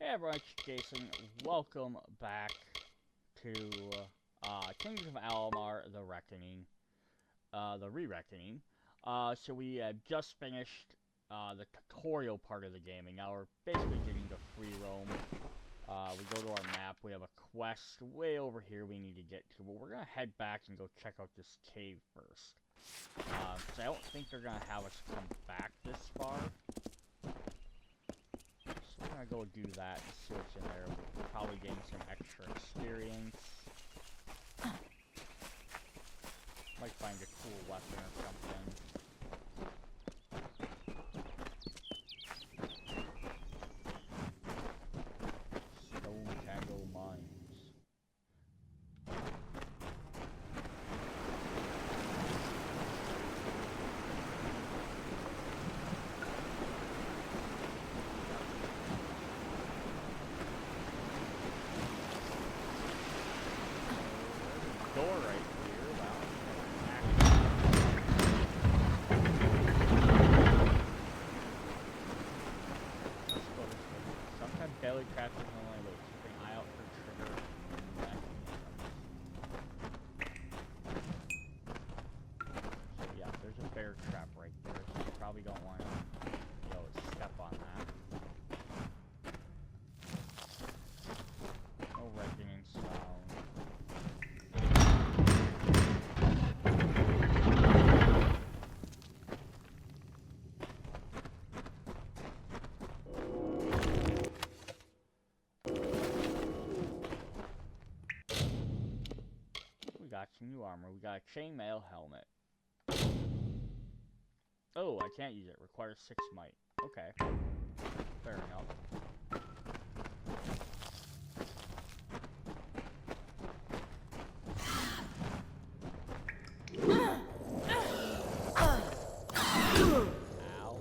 Hey everyone, it's Jason. Welcome back to Kingdoms of Alumar, the Reckoning, the re-reckoning. So we just finished the tutorial part of the game, and now we're basically getting to free roam. We go to our map. We have a quest way over here we need to get to, but we're gonna head back and go check out this cave first. Because I don't think they're gonna have us come back this far. I'm gonna go do that and see what's in there. We'll probably gain some extra experience. Might find a cool weapon or something. Stone Tangle Mines. Door right here. Wow. Sometimes belly crafters only look. Keep an eye out for trigger mechanisms. So yeah, there's a bear trap right there, so you probably don't want to step on that. No reckoning sound. We got some new armor. We got a chainmail helmet. Oh, I can't use it. Requires 6 might. Okay. Fair enough. Ow.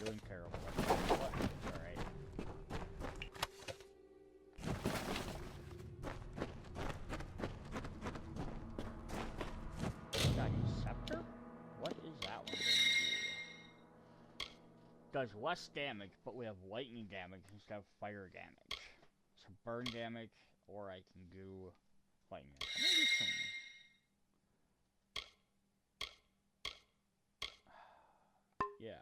Doing terrible. What? Alright. Got a scepter? What is that one going to do? Does less damage, but we have lightning damage instead of fire damage. So burn damage, or I can do lightning damage. I'm gonna do some... Yeah.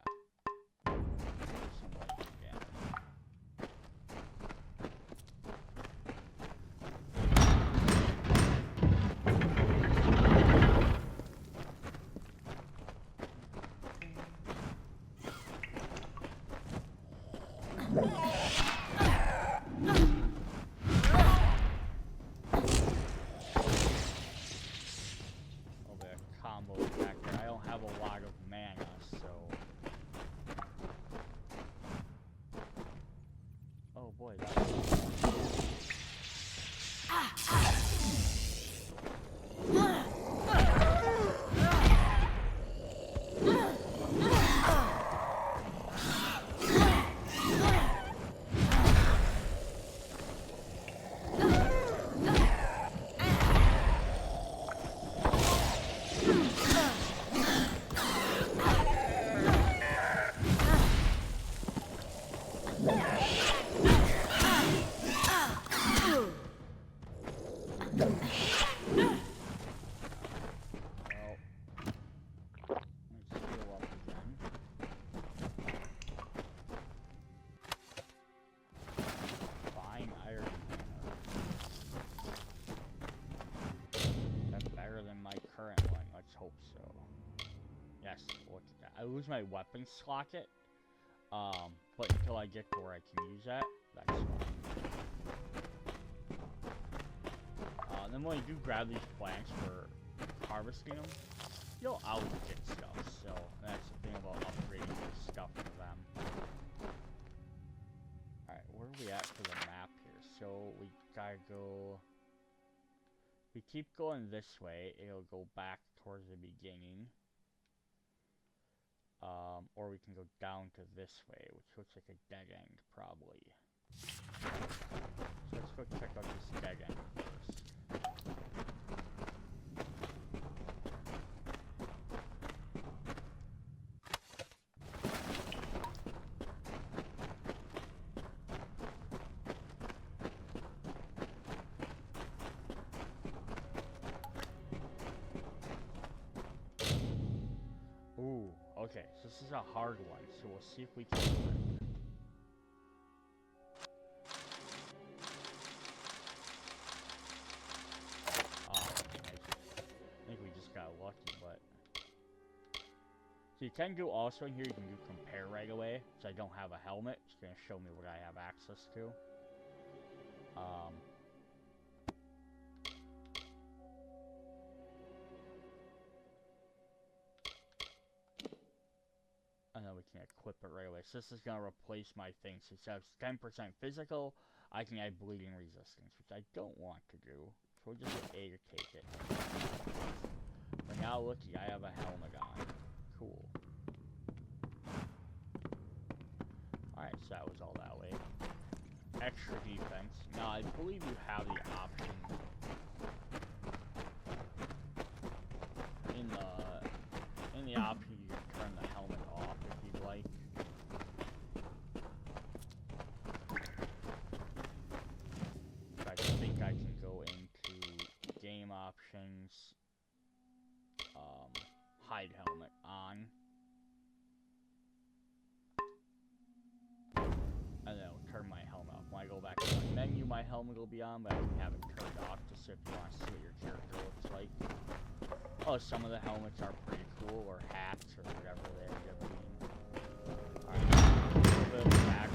Combo attack there. I don't have a lot of mana, so I lose my weapon socket. But until I get to where I can use that, that's fine. Then when you do grab these plants for harvesting them, you'll always get stuff. So that's the thing about upgrading your stuff for them. Alright, where are we at for the map here? So we gotta go... If we keep going this way, it'll go back towards the beginning. Or we can go down to this way, which looks like a dead end, probably. So let's go check out this dead end first. Ooh, okay, so this is a hard one, so we'll see if we can do it. I think we just got lucky, but... So you can do also in here, you can do compare right away, so I don't have a helmet. It's going to show me what I have access to. And then we can equip it right away. So this is going to replace my thing. So it says 10% physical, I can add bleeding resistance, which I don't want to do. So we'll just hit A to take it. But now looky, I have a helmet on. Cool. Alright, so that was all that way. Extra defense. Now I believe you have the option in the option you can turn the helmet off if you'd like. I think I can go into game options, hide helmet on, and then it'll turn my helmet off. When I go back to my menu, my helmet will be on, but I can have it turned off just if you want to see what your character looks like. Oh, some of the helmets are pretty cool, or hats, or whatever they end up being. Alright, a little bit of back.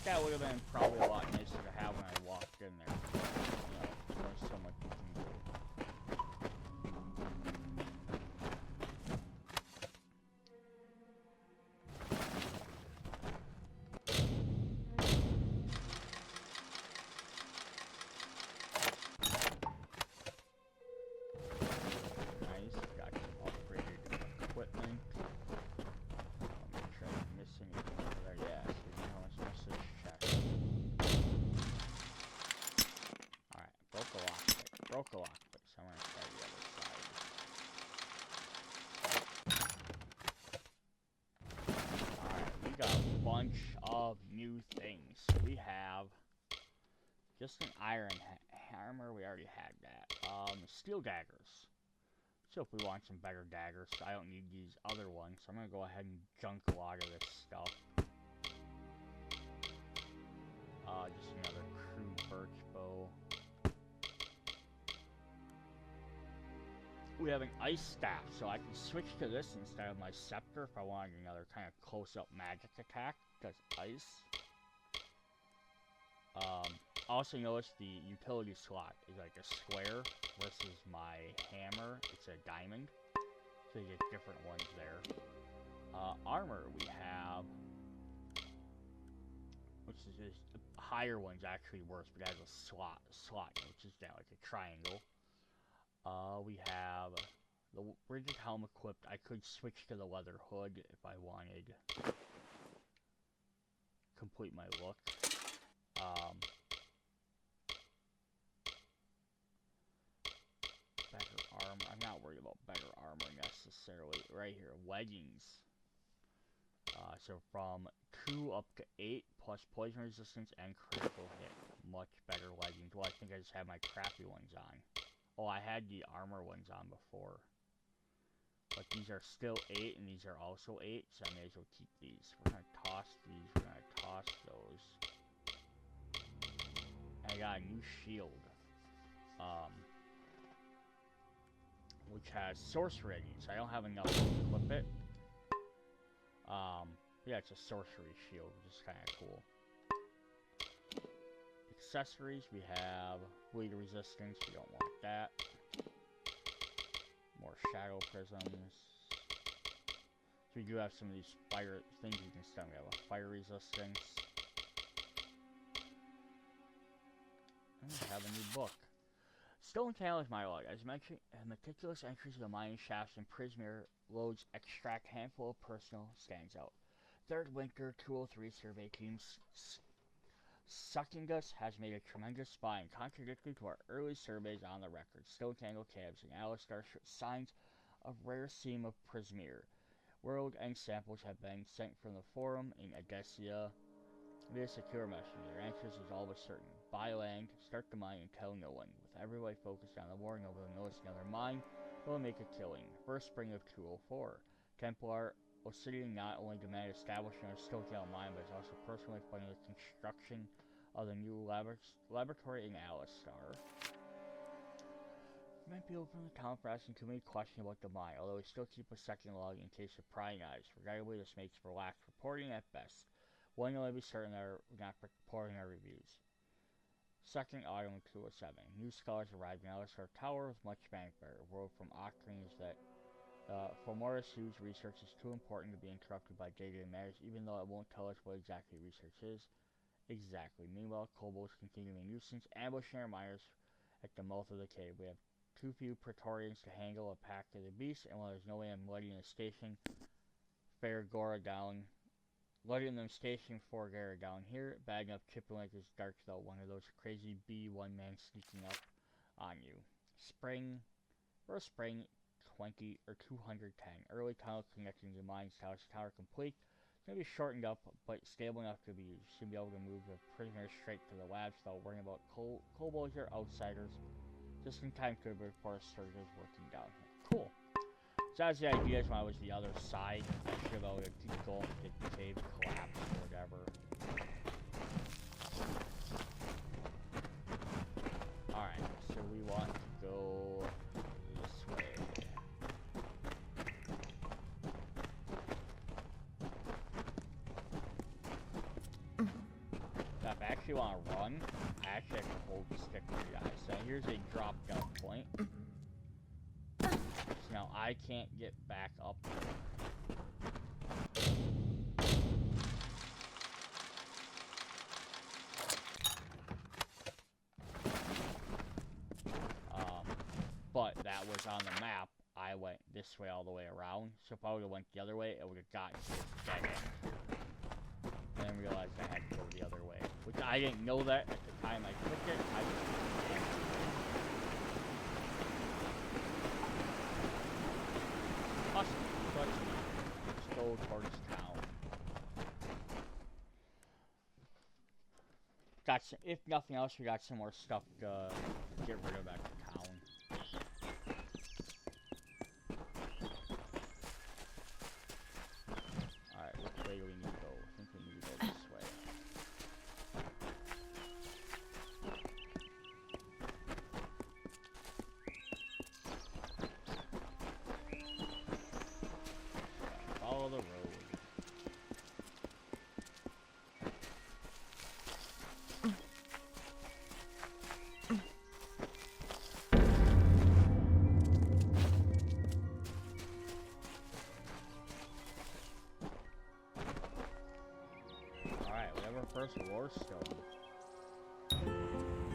That would have been probably a lot nicer to have when I walked in there. You know, there's so much you can do. Nice, got some upgraded equipment. Make sure I didn't miss anything over there. Yeah, so you know how much message. Alright, broke a lockpick. Broke a lockpick, so I'm gonna try the other side. Alright, we got a bunch of new things. So we have just an iron hammer, we already had that. Steel daggers. So if we want some better daggers, I don't need these other ones, so I'm gonna go ahead and junk a lot of this stuff. Just another crude birch bow. We have an ice staff, so I can switch to this instead of my scepter if I wanted another kind of close-up magic attack. Does ice. Also notice the utility slot is like a square versus my hammer. It's a diamond, so you get different ones there. Armor, we have, which is higher one's actually worse, but it has a slot, which is down like a triangle. We have the rigid helm equipped. I could switch to the leather hood if I wanted. Complete my look. Better armor. I'm not worried about better armor necessarily. Right here, leggings. So from 2 up to 8 plus poison resistance and critical hit. Much better leggings. Well, I think I just had my crappy ones on. Oh, I had the armor ones on before. But these are still 8 and these are also 8, so I may as well keep these. We're gonna toss these, we're gonna toss those. And I got a new shield. Which has sorcery needs. I don't have enough to equip it. Yeah, it's a sorcery shield, which is kinda cool. Accessories, we have bleed resistance, we don't want that. More shadow prisms. So we do have some of these fire things you can stun. We have a fire resistance. And we have a new book. Stolen Catalyst Monologue. As mentioned, meticulous entries of the mining shafts and Prismir loads extract handful of personal stands out. Third Winter 203 survey teams Suckingus has made a tremendous spine, contradictory to our early surveys on the record. Stone Tangle Cabs and Alistar signs of rare seam of Prismir. World end samples have been sent from the forum in Odessia via secure messaging. Their answers is all but certain. Buy land, start the mine, and tell no one. With everybody focused on the war, nobody will notice another mine will make a killing. First spring of 204. Templar Obsidian not only demanded establishment of Stonehill Mine, but is also personally funding the construction of the new laboratory in Alistar. Might be open to the town for asking too many questions about the mine, although we still keep a second log in case of prying eyes. Regrettably, this makes for lax reporting at best. One will be certain that we're not reporting our reviews. Second autumn 207. New scholars arrived in Alistar Tower with much fanfare. Word from Octane is that for Morris Hughes, research is too important to be interrupted by day-to-day matters, even though it won't tell us what exactly research is. Exactly. Meanwhile, kobolds continue a nuisance, ambushing our miners at the mouth of the cave. We have too few Praetorians to handle a pack of the beasts, and while there's no way I'm letting the station Faragora down, letting them station Faragora down here, bad enough chipping like this dark though, one of those crazy B1 men sneaking up on you. Spring, first spring, 20 or 210. Early tunnel connecting to mines tower complete. It's going to be shortened up, but stable enough to be used. Should be able to move the prisoners straight to the labs without worrying about kobolds or outsiders. Just in time to before surges working down here. Cool. So that's the idea when I was the other side. I should have to keep going, get the cave collapse or whatever. Alright, so we want to go this way. Now, if I actually want to run, I actually have to hold the stick for you guys. So here's a drop down point. So now I can't get back up there. But that was on the map. I went this way all the way around. So if I would have went the other way, it would have gotten to this dead end. And then realized I had to go the other way. Which I didn't know that at the time I clicked it. I just let's go towards town. Got some, if nothing else, we got some more stuff to get rid of at the town. Alright, which way do we need to go? I think we need to go this way. Follow the road. Warstone.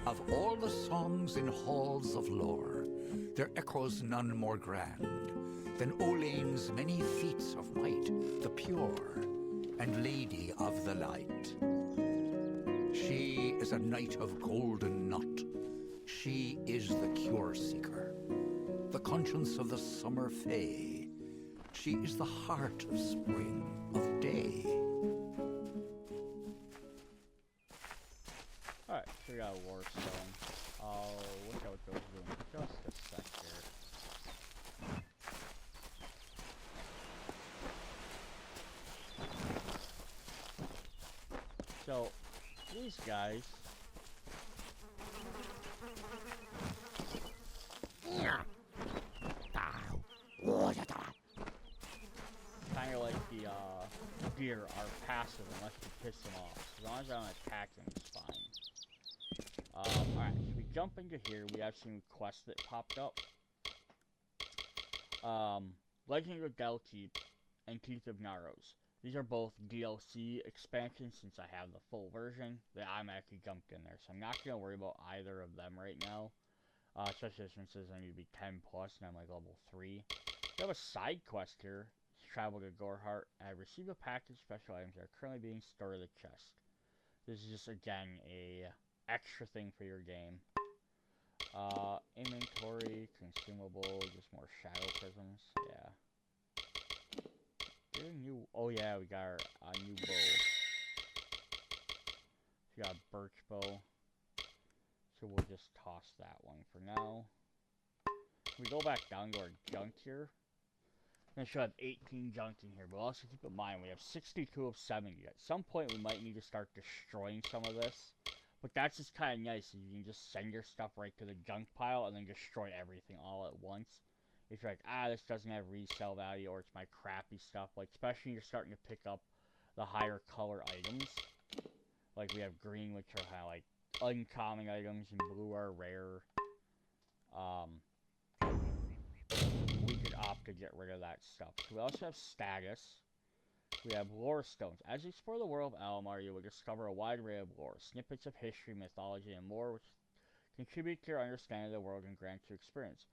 Of all the songs in halls of lore, there echoes none more grand than Olane's many feats of might, the pure and lady of the light. She is a knight of golden knot. She is the cure seeker, the conscience of the summer fae. She is the heart of spring, of day. Alright, so we got a Warstone. I'll look at what those do in just a sec here. So, these guys... Kinda like the deer are passive unless you piss them off. As long as I don't attack them, it's fine. Alright, so we jump into here. We have some quests that popped up. Legend of Delkeep and Teeth of Naros. These are both DLC expansions since I have the full version that I'm actually jumped in there. So I'm not going to worry about either of them right now. Especially since it says I need to be 10 plus and I'm like level 3. We have a side quest here. Travel to Gorhart. I receive a package of special items that are currently being stored in the chest. This is just, again, a extra thing for your game. Inventory, consumable, just more shadow prisms. Yeah. New, oh yeah, we got our new bow. We got a birch bow. So we'll just toss that one for now. We go back down to our junk here. I should have 18 junk in here, but also keep in mind we have 62 of 70. At some point we might need to start destroying some of this. But that's just kind of nice. You can just send your stuff right to the junk pile and then destroy everything all at once. If you're like, this doesn't have resale value, or it's my crappy stuff. Like, especially when you're starting to pick up the higher color items. Like, we have green, which are kind of like uncommon items, and blue are rare. We could opt to get rid of that stuff. So we also have status. We have lore stones. As you explore the world of Alumar, you will discover a wide array of lore, snippets of history, mythology, and more, which contribute to your understanding of the world and grant you experience.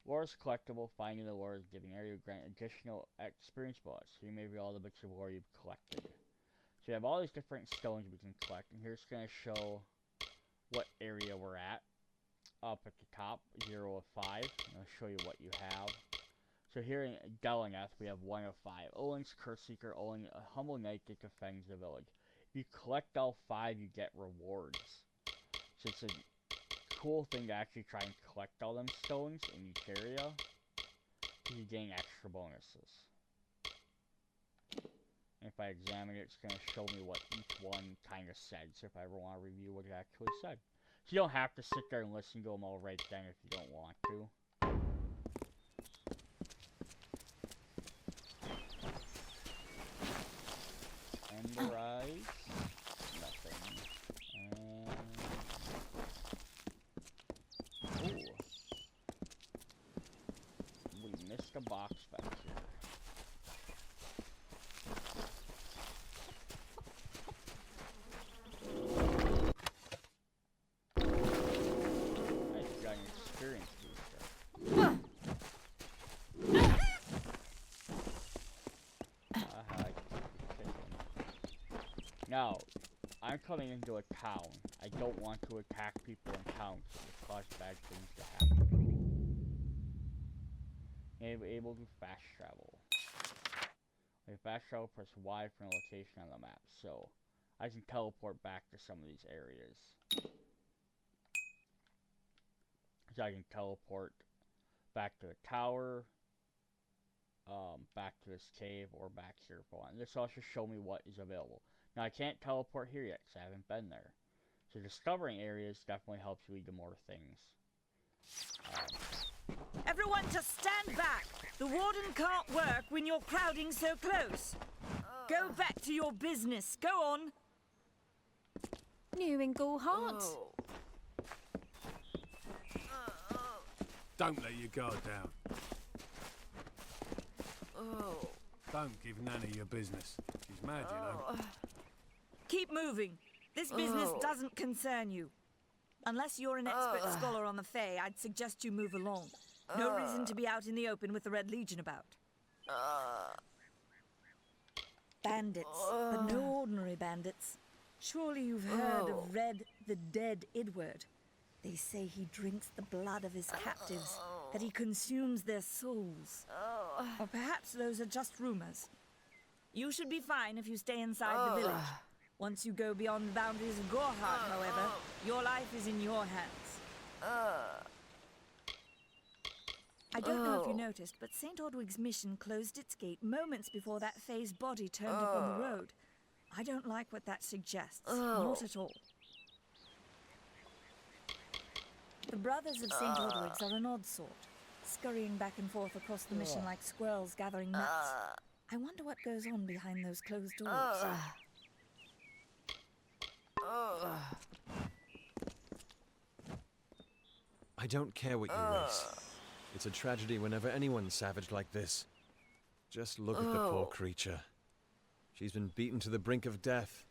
Lore is collectible. Finding the lore is giving area will grant additional experience bonus. So you may read all the bits of lore you've collected. So you have all these different stones we can collect, and here's going to show what area we're at. Up at the top, 0 of 5. I'll show you what you have. So here in Deleneth, we have 1 of 5. Olin's Curse Seeker, Olin, a humble knight that defends the village. If you collect all 5, you get rewards. So it's a cool thing to actually try and collect all them stones in each area. You gain extra bonuses. And if I examine it, it's going to show me what each one kind of said. So if I ever want to review what it actually said. So you don't have to sit there and listen to them all right then if you don't want to. Emberize. Nothing. Ooh. We missed a box back here. Nice, got an experience booster. Now, I'm coming into a town. I don't want to attack people in towns because it causes bad things to happen. Able to fast travel. With fast travel, press Y for a location on the map. So, I can teleport back to some of these areas. So I can teleport back to the tower, back to this cave, or back here if I want. This will also show me what is available. Now, I can't teleport here yet because I haven't been there. So discovering areas definitely helps you lead to more things. Everyone just stand back! The warden can't work when you're crowding so close. Go back to your business. Go on. New in Gorhart. Don't let your guard down. Don't give Nanny your business. She's mad, you know. Keep moving. This business doesn't concern you. Unless you're an expert scholar on the Fae, I'd suggest you move along. No reason to be out in the open with the Red Legion about. Bandits, but no ordinary bandits. Surely you've heard of Red the Dead Idward. They say he drinks the blood of his captives, that he consumes their souls. Or perhaps those are just rumors. You should be fine if you stay inside the village. Once you go beyond the boundaries of Gorhart, however, your life is in your hands. I don't know if you noticed, but St. Ordwig's mission closed its gate moments before that Fae's body turned up on the road. I don't like what that suggests. Not at all. The brothers of St. Ordwig's are an odd sort, scurrying back and forth across the mission like squirrels gathering nuts. I wonder what goes on behind those closed doors. I don't care what you race. It's a tragedy whenever anyone's savage like this. Just look at the poor creature. She's been beaten to the brink of death.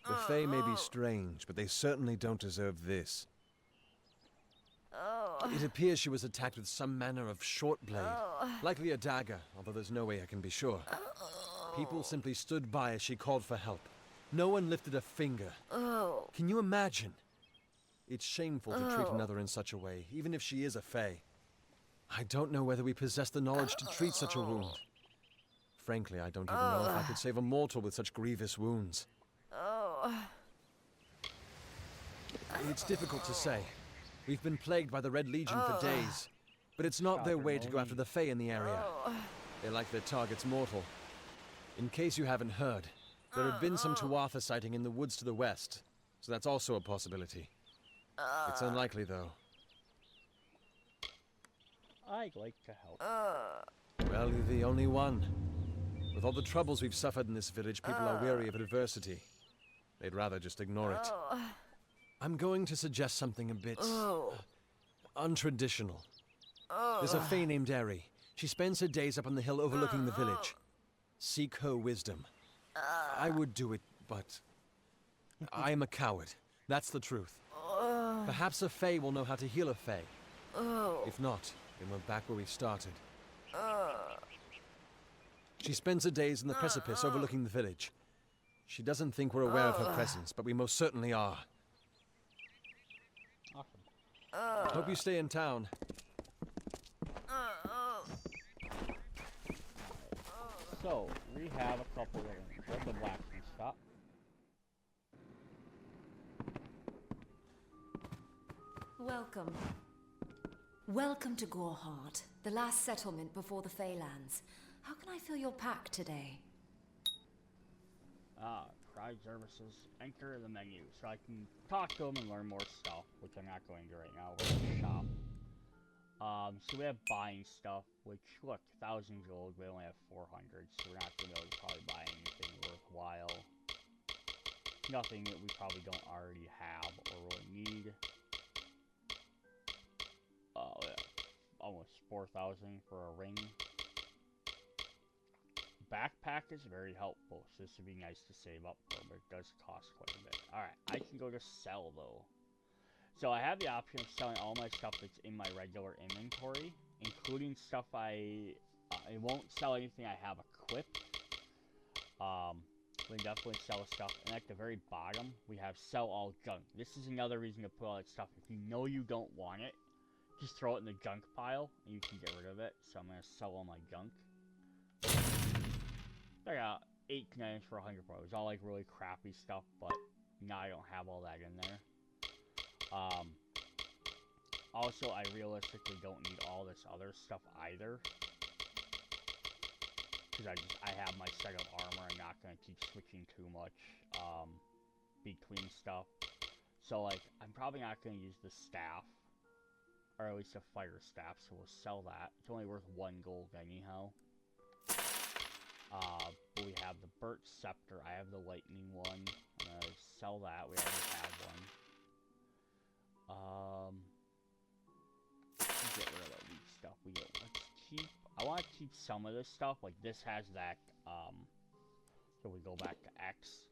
The Fae may be strange, but they certainly don't deserve this. It appears she was attacked with some manner of short blade, likely a dagger, although there's no way I can be sure. People simply stood by as she called for help. No one lifted a finger. Can you imagine? It's shameful to treat another in such a way, even if she is a Fae. I don't know whether we possess the knowledge to treat such a wound. Frankly, I don't even know if I could save a mortal with such grievous wounds. It's difficult to say. We've been plagued by the Red Legion for days, but it's not their way to go after the Fae in the area. They like their targets mortal. In case you haven't heard, there have been some Tuatha sighting in the woods to the west, so that's also a possibility. It's unlikely, though. I'd like to help. Well, you're the only one. With all the troubles we've suffered in this village, people are weary of adversity. They'd rather just ignore it. I'm going to suggest something a bit untraditional. There's a Fae named Eri. She spends her days up on the hill overlooking the village. Seek her wisdom. I would do it, but I am a coward. That's the truth. Perhaps a Fae will know how to heal a Fae. If not, then we're back where we started. She spends her days in the precipice overlooking the village. She doesn't think we're aware of her presence, but we most certainly are. Awesome. Hope you stay in town. So, we have a couple of things. Where's the blacksmith stop? Welcome. Welcome to Gorhart, the last settlement before the Feylands. How can I fill your pack today? Pride services. Enter the menu. So I can talk to them and learn more stuff, which I'm not going to right now. We're in the shop. So we have buying stuff, which, look, 1,000 gold, we only have 400, so we're not going to be able to probably buy anything worthwhile. Nothing that we probably don't already have or really need. Yeah, almost 4,000 for a ring. Backpack is very helpful, so this would be nice to save up for, but it does cost quite a bit. Alright, I can go to sell, though. So I have the option of selling all my stuff that's in my regular inventory, including stuff I won't sell anything I have equipped. We can definitely sell stuff. And at the very bottom, we have sell all junk. This is another reason to put all that stuff. If you know you don't want it, just throw it in the junk pile, and you can get rid of it. So I'm going to sell all my junk. I got 8 items for 100 pro. It's all like really crappy stuff, but now I don't have all that in there. Also, I realistically don't need all this other stuff either. Because I have my set of armor. I'm not going to keep switching too much between stuff. So, like, I'm probably not going to use the staff. Or at least a fire staff, so we'll sell that. It's only worth 1 gold anyhow. But we have the Birch Scepter. I have the Lightning one. I'm going to sell that. We already have one. Get rid of that weak stuff. Let's keep. I want to keep some of this stuff. Like this has that. So we go back to X.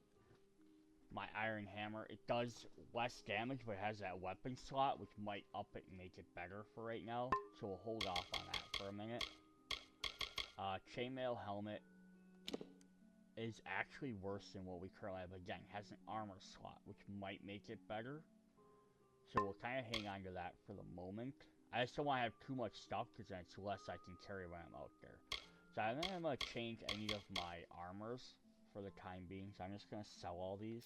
my iron hammer. It does less damage, but it has that weapon slot, which might up it and make it better for right now. So we'll hold off on that for a minute. Chainmail helmet is actually worse than what we currently have. Again, it has an armor slot, which might make it better. So we'll kind of hang on to that for the moment. I just don't want to have too much stuff, because then it's less I can carry when I'm out there. So I don't think I'm going to change any of my armors for the time being, so I'm just going to sell all these.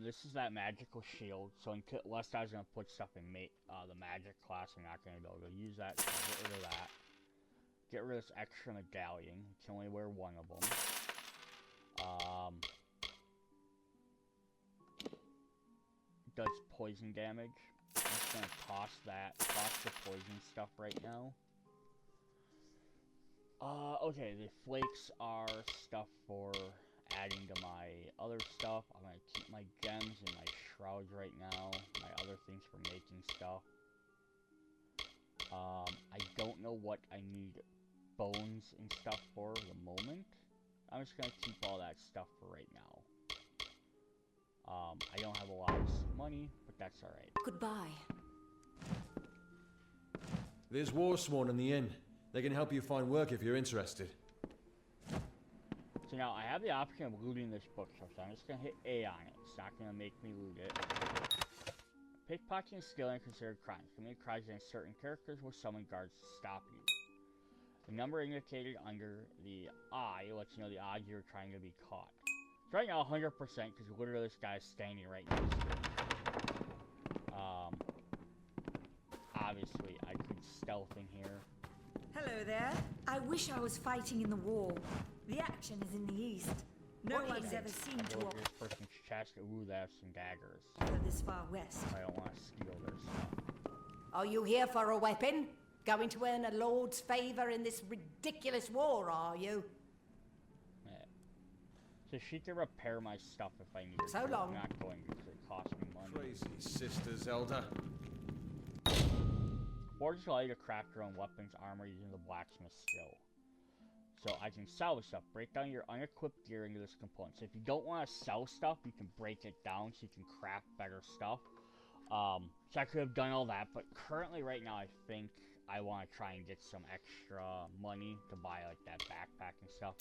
This is that magical shield, so unless I was going to put stuff in the magic class, I'm not going to be able to use that, so get rid of that. Get rid of this extra medallion, you can only wear one of them. Does poison damage. I'm just gonna toss the poison stuff right now. Okay, the flakes are stuff for adding to my other stuff. I'm gonna keep my gems and my shrouds right now. My other things for making stuff. I don't know what I need bones and stuff for the moment. I'm just gonna keep all that stuff for right now. I don't have a lot of money, but that's alright. Goodbye. There's Warsworn in the inn. They can help you find work if you're interested. So now I have the option of looting this bookshelf, so I'm just gonna hit A on it. It's not gonna make me loot it. Pickpocketing and stealing are considered crimes. Committing crimes against certain characters will summon guards to stop you. The number indicated under the eye lets you know the odds you're trying to be caught. So right now 100% because literally this guy's standing right next to me. Obviously I could stealth in here. Hello there. I wish I was fighting in the war. The action is in the east. No one's ever seen to Look at this person's chest. Ooh, they have some daggers. offer this far west. I don't want to steal their stuff. Are you here for a weapon? Going to earn a lord's favor in this ridiculous war, are you? Yeah. So she can repair my stuff if I need So her to. long. I'm not going because it costs me money. Crazy sister, Zelda. Forges allow you to craft your own weapons, armor using the blacksmith skill. So I can salvage stuff. Break down your unequipped gear into this component. So if you don't want to sell stuff, you can break it down so you can craft better stuff. So I could have done all that, but currently right now I think I want to try and get some extra money to buy like that backpack and stuff.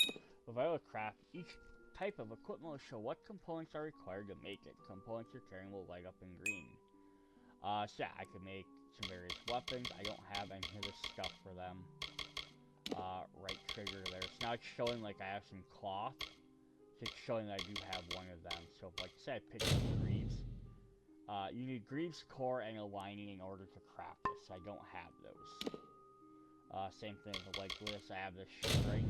If I were to craft, each type of equipment will show what components are required to make it. Components you're carrying will light up in green. So yeah, I could make some various weapons. I don't have any of this stuff for them. Right trigger there. So now it's showing like I have some cloth. So it's showing that I do have one of them. So if, like say I pick up greaves, you need greaves core and a lining in order to craft this. I don't have those. Same thing with like this. I have this string,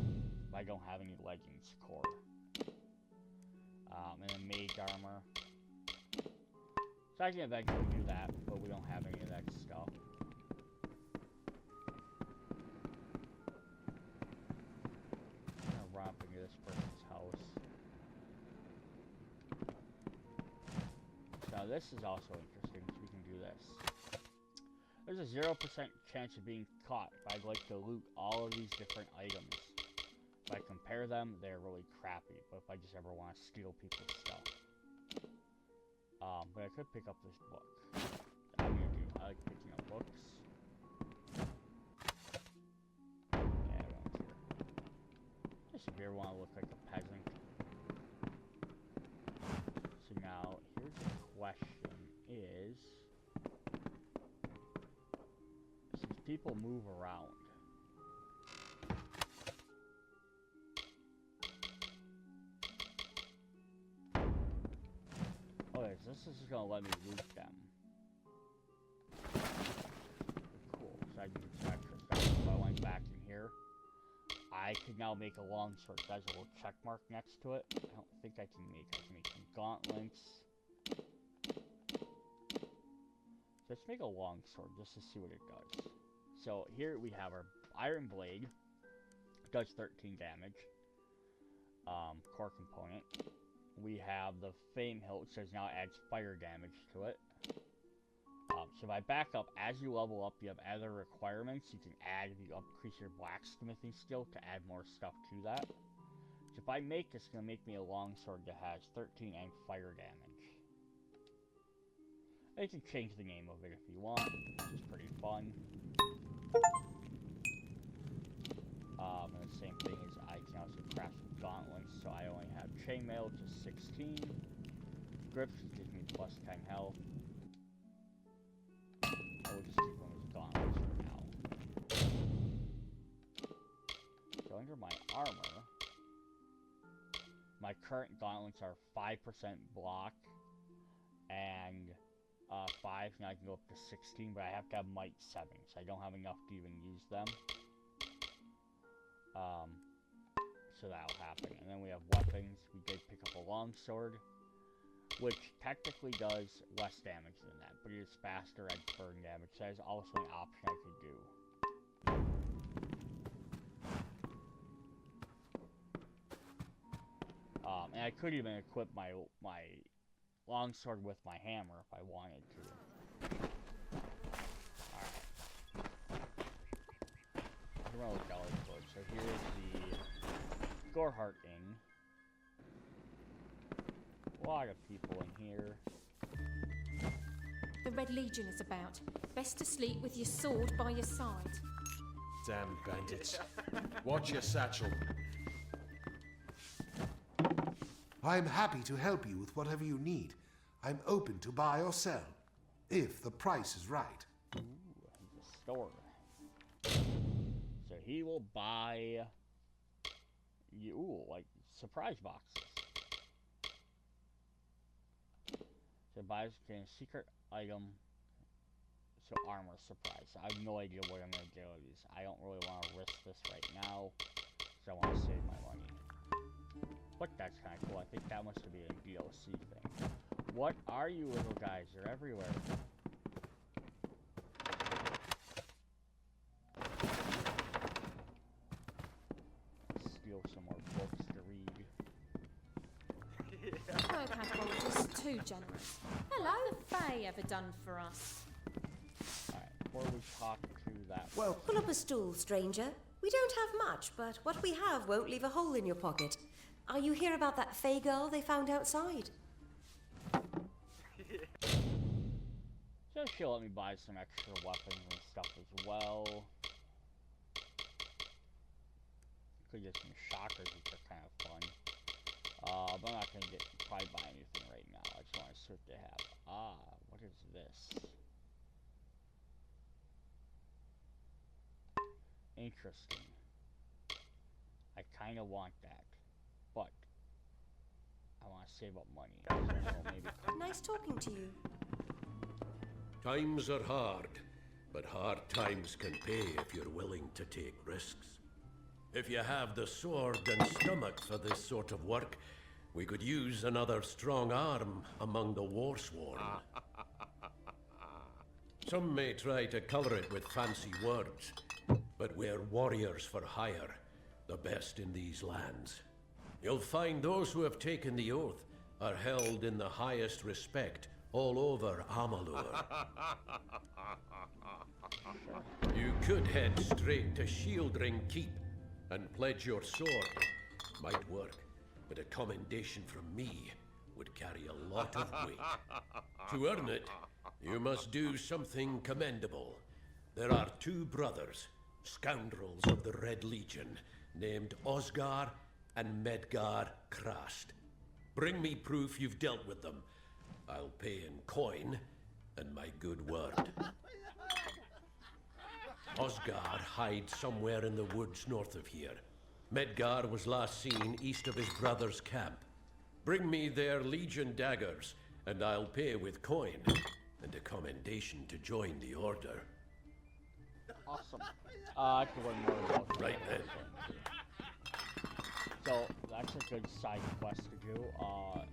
but I don't have any leggings core. And then mage armor. So I can eventually do that, but we don't have any of that stuff. I'm gonna run up into this person's house. Now this is also interesting, so we can do this. There's a 0% chance of being caught if I'd like to loot all of these different items. If I compare them, they're really crappy, but if I just ever want to steal people's stuff. But I could pick up this book. I like picking up books. Yeah, I don't care. Just if you ever want to look like a peasant. So now, here's the question is... Since people move around... Okay, so this is just gonna let me loot them. Cool, so I can do some extra stuff. If I went back in here, I could now make a longsword. There's a little check mark next to it. I don't think I can make some gauntlets. So let's make a longsword just to see what it does. So here we have our iron blade. It does 13 damage. Core component. We have the Fame Hilt, which says now adds fire damage to it. So if I back up, as you level up, you have other requirements. You can increase your blacksmithing skill to add more stuff to that. So if I make this, it's going to make me a longsword that has 13 and fire damage. You can change the name of it if you want, which is pretty fun. And the same thing is I can also craft gauntlets, so I only have chainmail, which is 16. Grips, which gives me plus 10 health. We'll just keep them as gauntlets for now. So under my armor, my current gauntlets are 5% block and 5, and I can go up to 16, but I have to have might 7, so I don't have enough to even use them. So that'll happen. And then we have weapons. We did pick up a longsword, which technically does less damage than that, but it is faster at burn damage, so that is also an option I could do. And I could even equip my longsword with my hammer if I wanted to. Alright. So here's the Gorhart Inn. A lot of people in here. The Red Legion is about. Best to sleep with your sword by your side. Damn bandits. Watch your satchel. I'm happy to help you with whatever you need. I'm open to buy or sell, if the price is right. Ooh, he's a store. So he will buy you, like, surprise boxes. So buys a secret item. So armor surprise. I have no idea what I'm going to do with these. I don't really want to risk this right now, so I want to save my money. But that's kind of cool. I think that must be a DLC thing. What are you little guys? You're everywhere. Steal some more books to read. Catapult is too generous. Hello, the Fae ever done for us? Alright, before we talk to that... Well, Pull up a stool, stranger. We don't have much, but what we have won't leave a hole in your pocket. Are you here about that Fae girl they found outside? So she'll let me buy some extra weapons and stuff as well. Could get some shockers, which are kind of fun. But I'm not gonna probably buy anything right now. I just want to see what they have. What is this? Interesting. I kind of want that, but I want to save up money. So maybe. Nice talking to you. Times are hard, but hard times can pay if you're willing to take risks. If you have the sword and stomach for this sort of work, we could use another strong arm among the warsworn. Some may try to color it with fancy words, but we're warriors for hire, the best in these lands. You'll find those who have taken the oath are held in the highest respect all over Amalur. You could head straight to Shieldring Keep and pledge your sword. Might work, but a commendation from me would carry a lot of weight. To earn it, you must do something commendable. There are two brothers, scoundrels of the Red Legion, named Osgar and Medgar Krast. Bring me proof you've dealt with them. I'll pay in coin and my good word. Osgar hides somewhere in the woods north of here. Medgar was last seen east of his brother's camp. Bring me their Legion daggers, and I'll pay with coin and a commendation to join the order. Awesome. I can learn more about that. Right then. So that's a good side quest to do.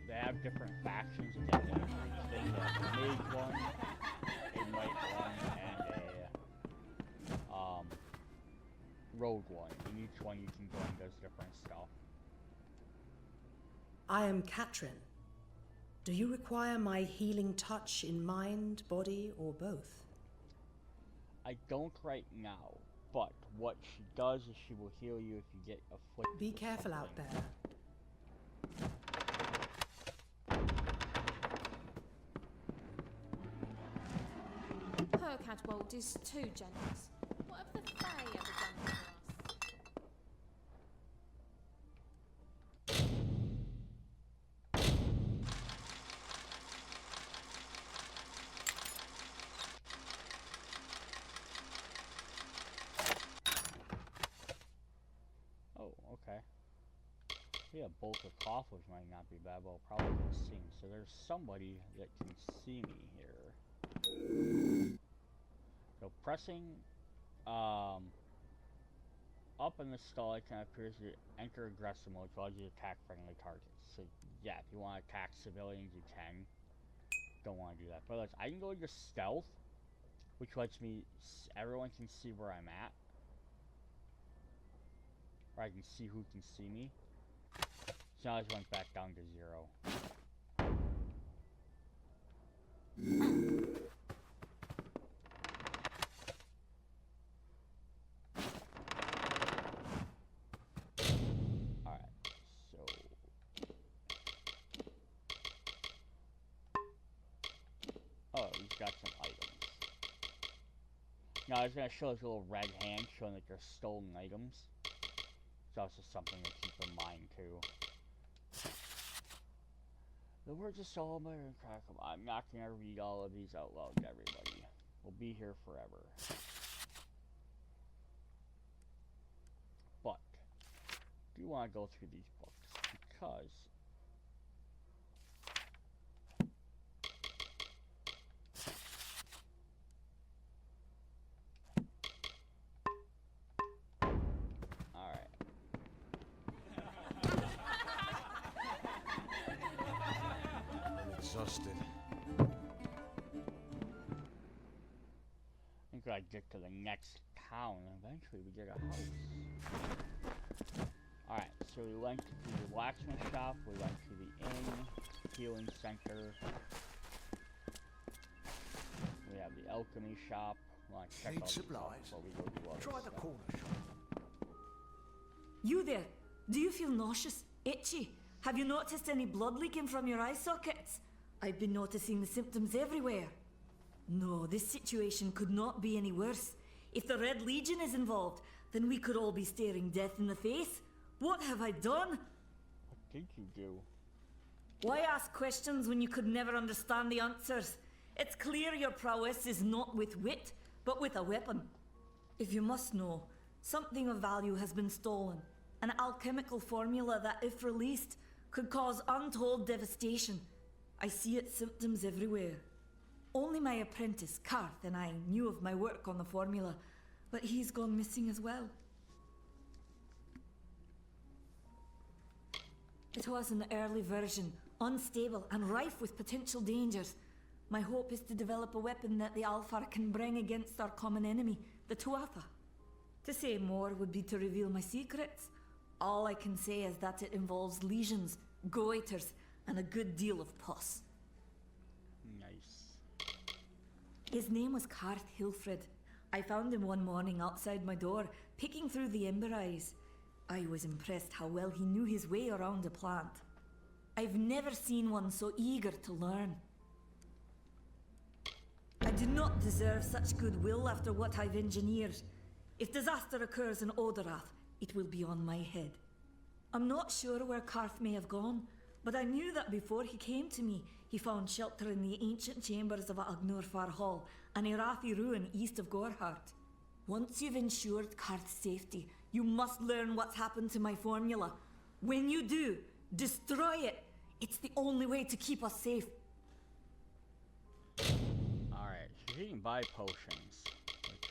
They have different factions again. They have a mage one, a knight one, and a rogue one. In each one you can go and does different stuff. I am Katrin. Do you require my healing touch in mind, body, or both? I don't right now, but what she does is she will heal you if you get afflicted. Be with careful out something. there. Her Cadwold is too generous. What have the Fae ever done for us? Oh, okay. Yeah, bolt of coffers might not be bad, but I'll probably can see me. So there's somebody that can see me here. So pressing up in the skull icon appears to enter aggressive mode, which allows you to attack friendly targets. So yeah, if you want to attack civilians, you can. Don't want to do that. But I can go into stealth, which lets me everyone can see where I'm at, or I can see who can see me. So now I just went back down to 0. Alright, so oh, he's got some items. Now I was gonna show this little red hand showing that they're stolen items. So that's just something to keep in mind too. The words of Solomon and Crackle. I'm not gonna read all of these out loud to everybody. We'll be here forever. But I do want to go through these books because Exhausted. I think I get to the next town and eventually we get a house. Alright, so we went to the blacksmith shop, we went to the inn, healing center. We have the alchemy shop. We want to check Need out supplies? before we go do other Try the stuff. corner shop. You there? Do you feel nauseous? Itchy? Have you noticed any blood leaking from your eye sockets? I've been noticing the symptoms everywhere. No, this situation could not be any worse. If the Red Legion is involved, then we could all be staring death in the face. What have I done? What did you do? Why ask questions when you could never understand the answers? It's clear your prowess is not with wit, but with a weapon. If you must know, something of value has been stolen. An alchemical formula that, if released, could cause untold devastation. I see its symptoms everywhere. Only my apprentice, Karth, and I knew of my work on the formula, but he's gone missing as well. It was an early version, unstable and rife with potential dangers. My hope is to develop a weapon that the Alfar can bring against our common enemy, the Tuatha. To say more would be to reveal my secrets. All I can say is that it involves lesions, goiters, and a good deal of pus. Nice. His name was Karth Hilfred. I found him one morning outside my door, picking through the ember eyes. I was impressed how well he knew his way around a plant. I've never seen one so eager to learn. I do not deserve such goodwill after what I've engineered. If disaster occurs in Odorath, it will be on my head. I'm not sure where Karth may have gone, but I knew that before he came to me, he found shelter in the ancient chambers of Agnurfar Hall, an Irathi ruin east of Gorhart. Once you've ensured Karth's safety, you must learn what's happened to my formula. When you do, destroy it. It's the only way to keep us safe. Alright, so you can buy potions. Which,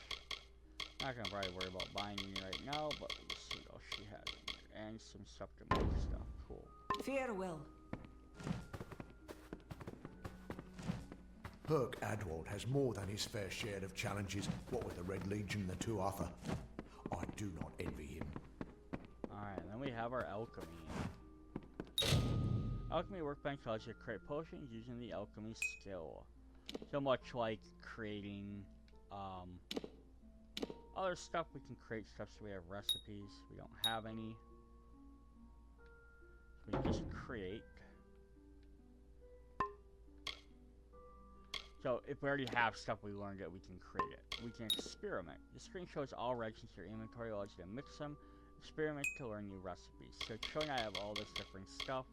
not gonna probably worry about buying any right now, but we'll see what else she has in here. And some stuff to make stuff. Cool. Farewell. Herc Adwald has more than his fair share of challenges, what with the Red Legion and the Tuatha. I do not envy him. Alright, then we have our alchemy. Alchemy workbench allows you to create potions using the alchemy skill. So much like creating other stuff, we can create stuff. So we have recipes. We don't have any. So we just create. So if we already have stuff we learned it, we can create it. We can experiment. The screen shows all registers in your inventory, allows you to mix them, experiment to learn new recipes. So it's showing I have all this different stuff.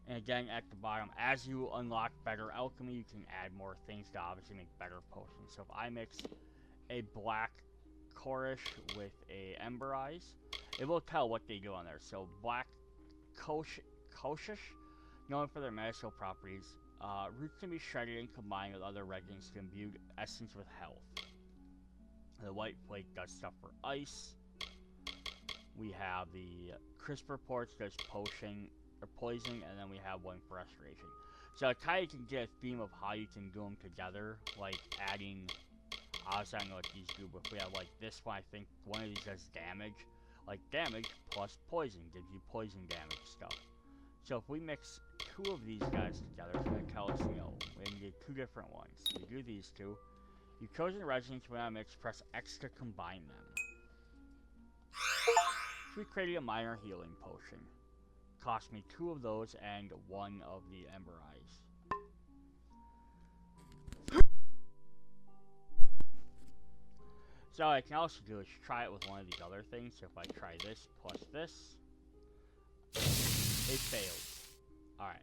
And again, at the bottom, as you unlock better alchemy, you can add more things to obviously make better potions. So if I mix a black Korish with a Ember Eyes, it will tell what they do on there. So black Koshish, known for their medicinal properties, roots can be shredded and combined with other regiments to imbue essence with health. The white flake does stuff for ice. We have the crisp reports does potion or poison, and then we have one for restoration. So kind of can get a theme of how you can do them together, like adding. Obviously, I don't know what these do, but if we have like this one, I think one of these does damage. Like damage plus poison gives you poison damage stuff. So if we mix two of these guys together, it's going to tell us, you know, we can get two different ones. So we do these two. You've chosen residents when I mix, press X to combine them. So we created a minor healing potion. Cost me 2 of those and 1 of the Ember Eyes. So what I can also do is try it with one of these other things. So if I try this plus this, it fails. Alright.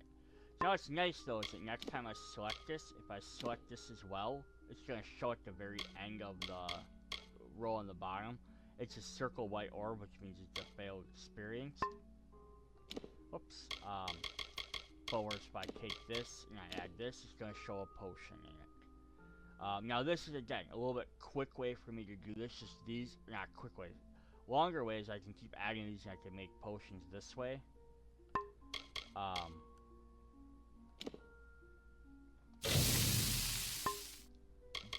Now what's nice though is that next time I select this, if I select this as well, it's going to show at the very end of the row on the bottom. It's a circle white orb, which means it's a failed experience. Oops. But whereas if I take this and I add this, it's going to show a potion in it. Now this is, again, a little bit quick way for me to do this. Just these, not quick ways. Longer ways, I can keep adding these and I can make potions this way.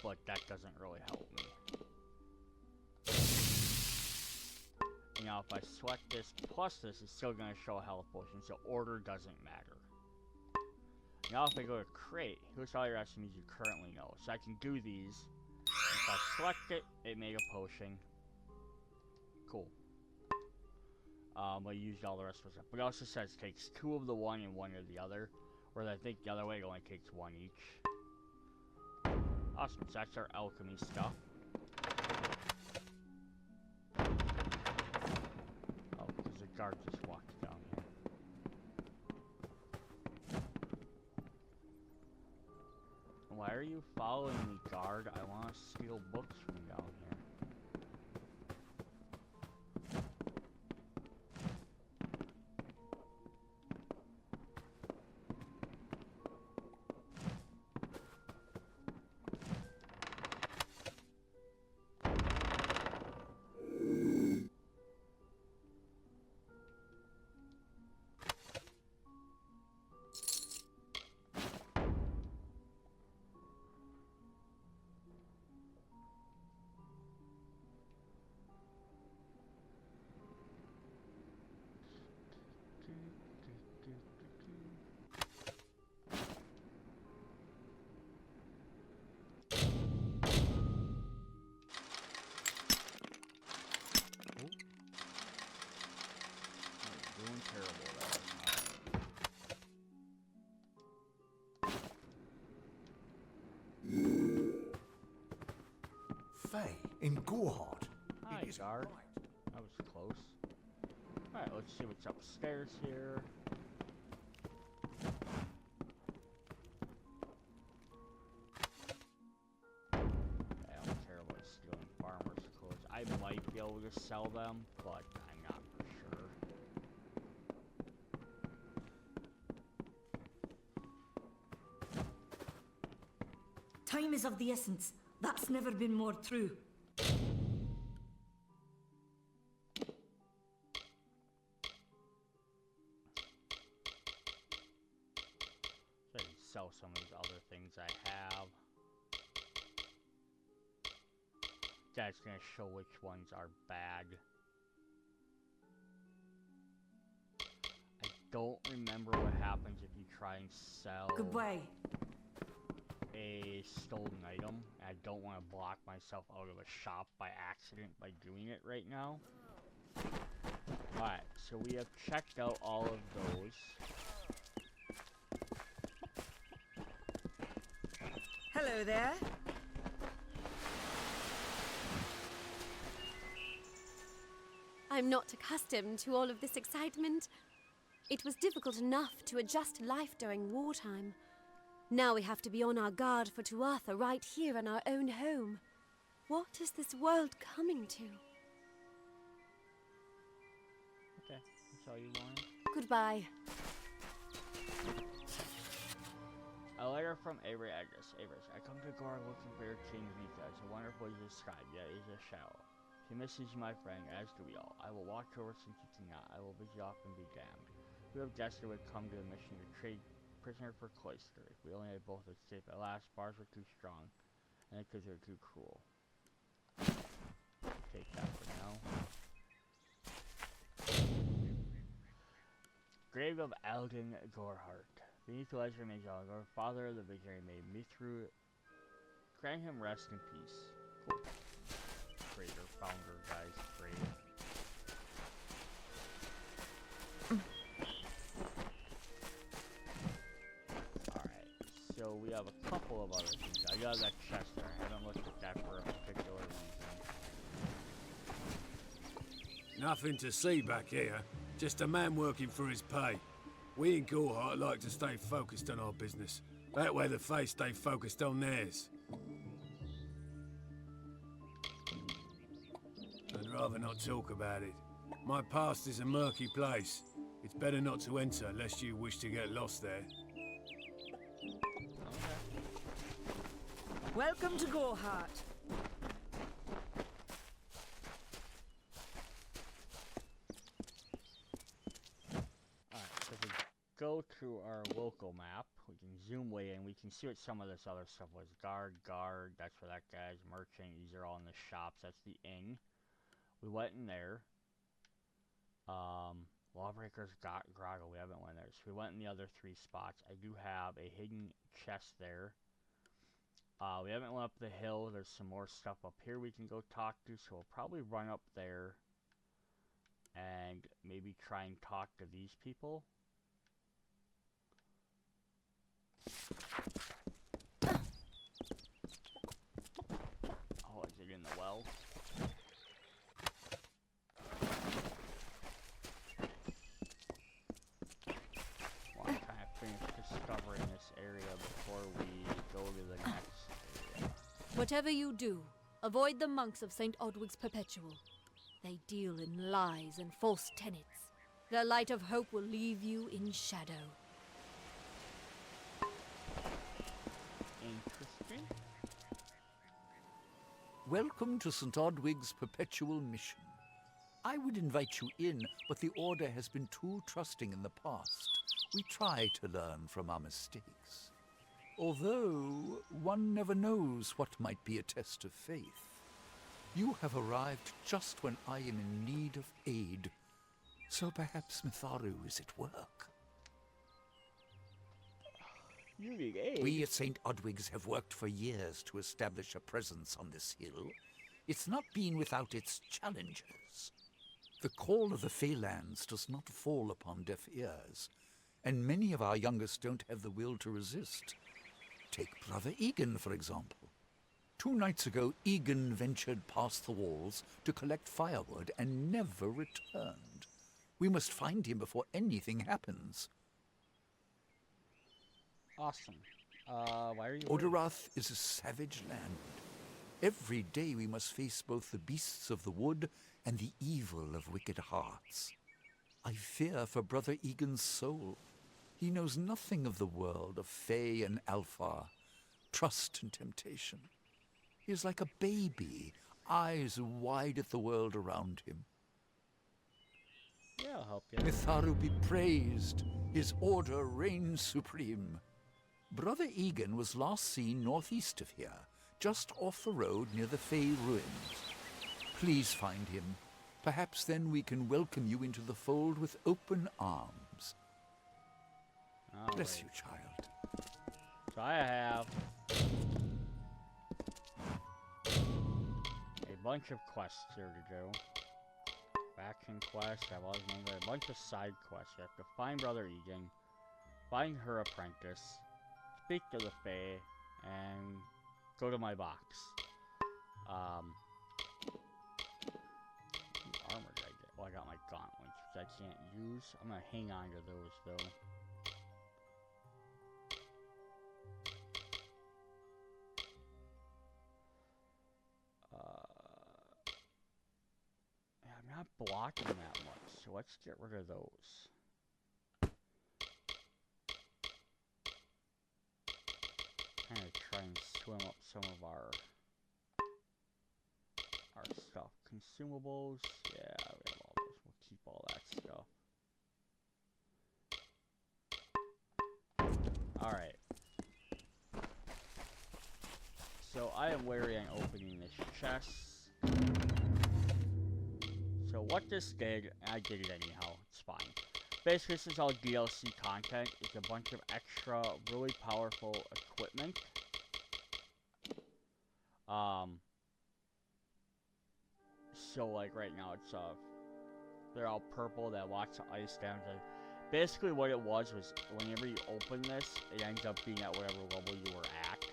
But that doesn't really help me. And now if I select this plus this, it's still going to show a health potion, so order doesn't matter. Now if I go to create, here's all your recipes you currently know. So I can do these. If I select it, it made a potion. Cool. I used all the rest of the stuff. But it also says it takes 2 of the one and 1 of the other. Whereas I think the other way it only takes 1 each. Awesome, so that's our alchemy stuff. Oh, because the guard just walked down here. Why are you following me, guard? I want to steal books from down here. In Gorhard. Hi, guard. That was close. Alright, let's see what's upstairs here. I don't care about stealing farmers' clothes. I might be able to sell them, but I'm not for sure. Time is of the essence. That's never been more true. So I can sell some of these other things I have. That's gonna show which ones are bad. I don't remember what happens and sell Goodbye. a stolen item. I don't want to block myself out of a shop by accident by doing it right now. Alright, so we have checked out all of those. Hello there. I'm not accustomed to all of this excitement. It was difficult enough to adjust to life during wartime. Now we have to be on our guard for Tuatha right here in our own home. What is this world coming to? Okay, that's all you wanted. Goodbye. A letter from Avery Agnes. Avery, I come to Gore looking for your king Vita. As a wonderful as described, yet is a shadow. He misses you, my friend, as do we all. I will watch over since you cannot. I will visit you off and be damned. We have guessed would come to the mission to trade prisoner for cloister. If we only had both escaped, at last, bars were too strong, and because they were too cruel. Take that for now. Grave of Alden Gorehart. Beneath the ledger remains Alden, father of the visionary made me through. Grant him rest in peace. Cool. Creator, founder, guys, great. Alright, so we have a couple of other things. I got that chest there. I haven't looked at that for a particular reason. Nothing to see back here. Just a man working for his pay. We in Gorehart like to stay focused on our business. That way the Fae stay focused on theirs. I'd rather not talk about it. My past is a murky place. It's better not to enter lest you wish to get lost there. Welcome to Gorehart. Alright, so if we go to our local map, we can zoom way in, we can see what some of this other stuff was. Guard, that's where that guy's. Merchant, these are all in the shops, that's the inn. We went in there. Lawbreaker's Grotto, we haven't went there. So we went in the other 3 spots. I do have a hidden chest there. We haven't went up the hill. There's some more stuff up here we can go talk to. So we'll probably run up there and maybe try and talk to these people. Oh, is it in the well? Discovering this area before we go to the next area. Whatever you do, avoid the monks of St. Odwig's Perpetual. They deal in lies and false tenets. Their light of hope will leave you in shadow. Interesting. Welcome to St. Odwig's Perpetual Mission. I would invite you in, but the Order has been too trusting in the past. We try to learn from our mistakes. Although, one never knows what might be a test of faith. You have arrived just when I am in need of aid. So perhaps Mitharu is at work. You need aid? We at St. Odwig's have worked for years to establish a presence on this hill. It's not been without its challenges. The call of the Feylands does not fall upon deaf ears, and many of our youngest don't have the will to resist. Take Brother Egan, for example. 2 nights ago, Egan ventured past the walls to collect firewood and never returned. We must find him before anything happens. Awesome. Why are you... Odorath is a savage land. Every day we must face both the beasts of the wood and the evil of wicked hearts. I fear for Brother Egan's soul. He knows nothing of the world of Fae and Alpha, trust and temptation. He is like a baby, eyes wide at the world around him. Yeah, I'll help you. Mitharu be praised. His order reigns supreme. Brother Egan was last seen northeast of here, just off the road near the Fae ruins. Please find him. Perhaps then we can welcome you into the fold with open arms. Oh, Bless you, child. So I have a bunch of quests here to do. Faction quest, I have all these names, a bunch of side quests. You have to find Brother Egan, find her apprentice, speak to the Fae, and go to my box. What armor did I get? Well, I got my gauntlets, which I can't use. I'm gonna hang on to those though. Yeah, I'm not blocking that much, so let's get rid of those. Kind of try and swim up some of our stuff. Consumables, yeah, we have all those. We'll keep all that stuff. Alright. So I am wary on opening this chest. So what this did, I did it anyhow, it's fine. Basically, this is all DLC content. It's a bunch of extra, really powerful equipment. So like right now, it's they're all purple. They have lots of ice damage. Basically, what it was whenever you open this, it ends up being at whatever level you were at.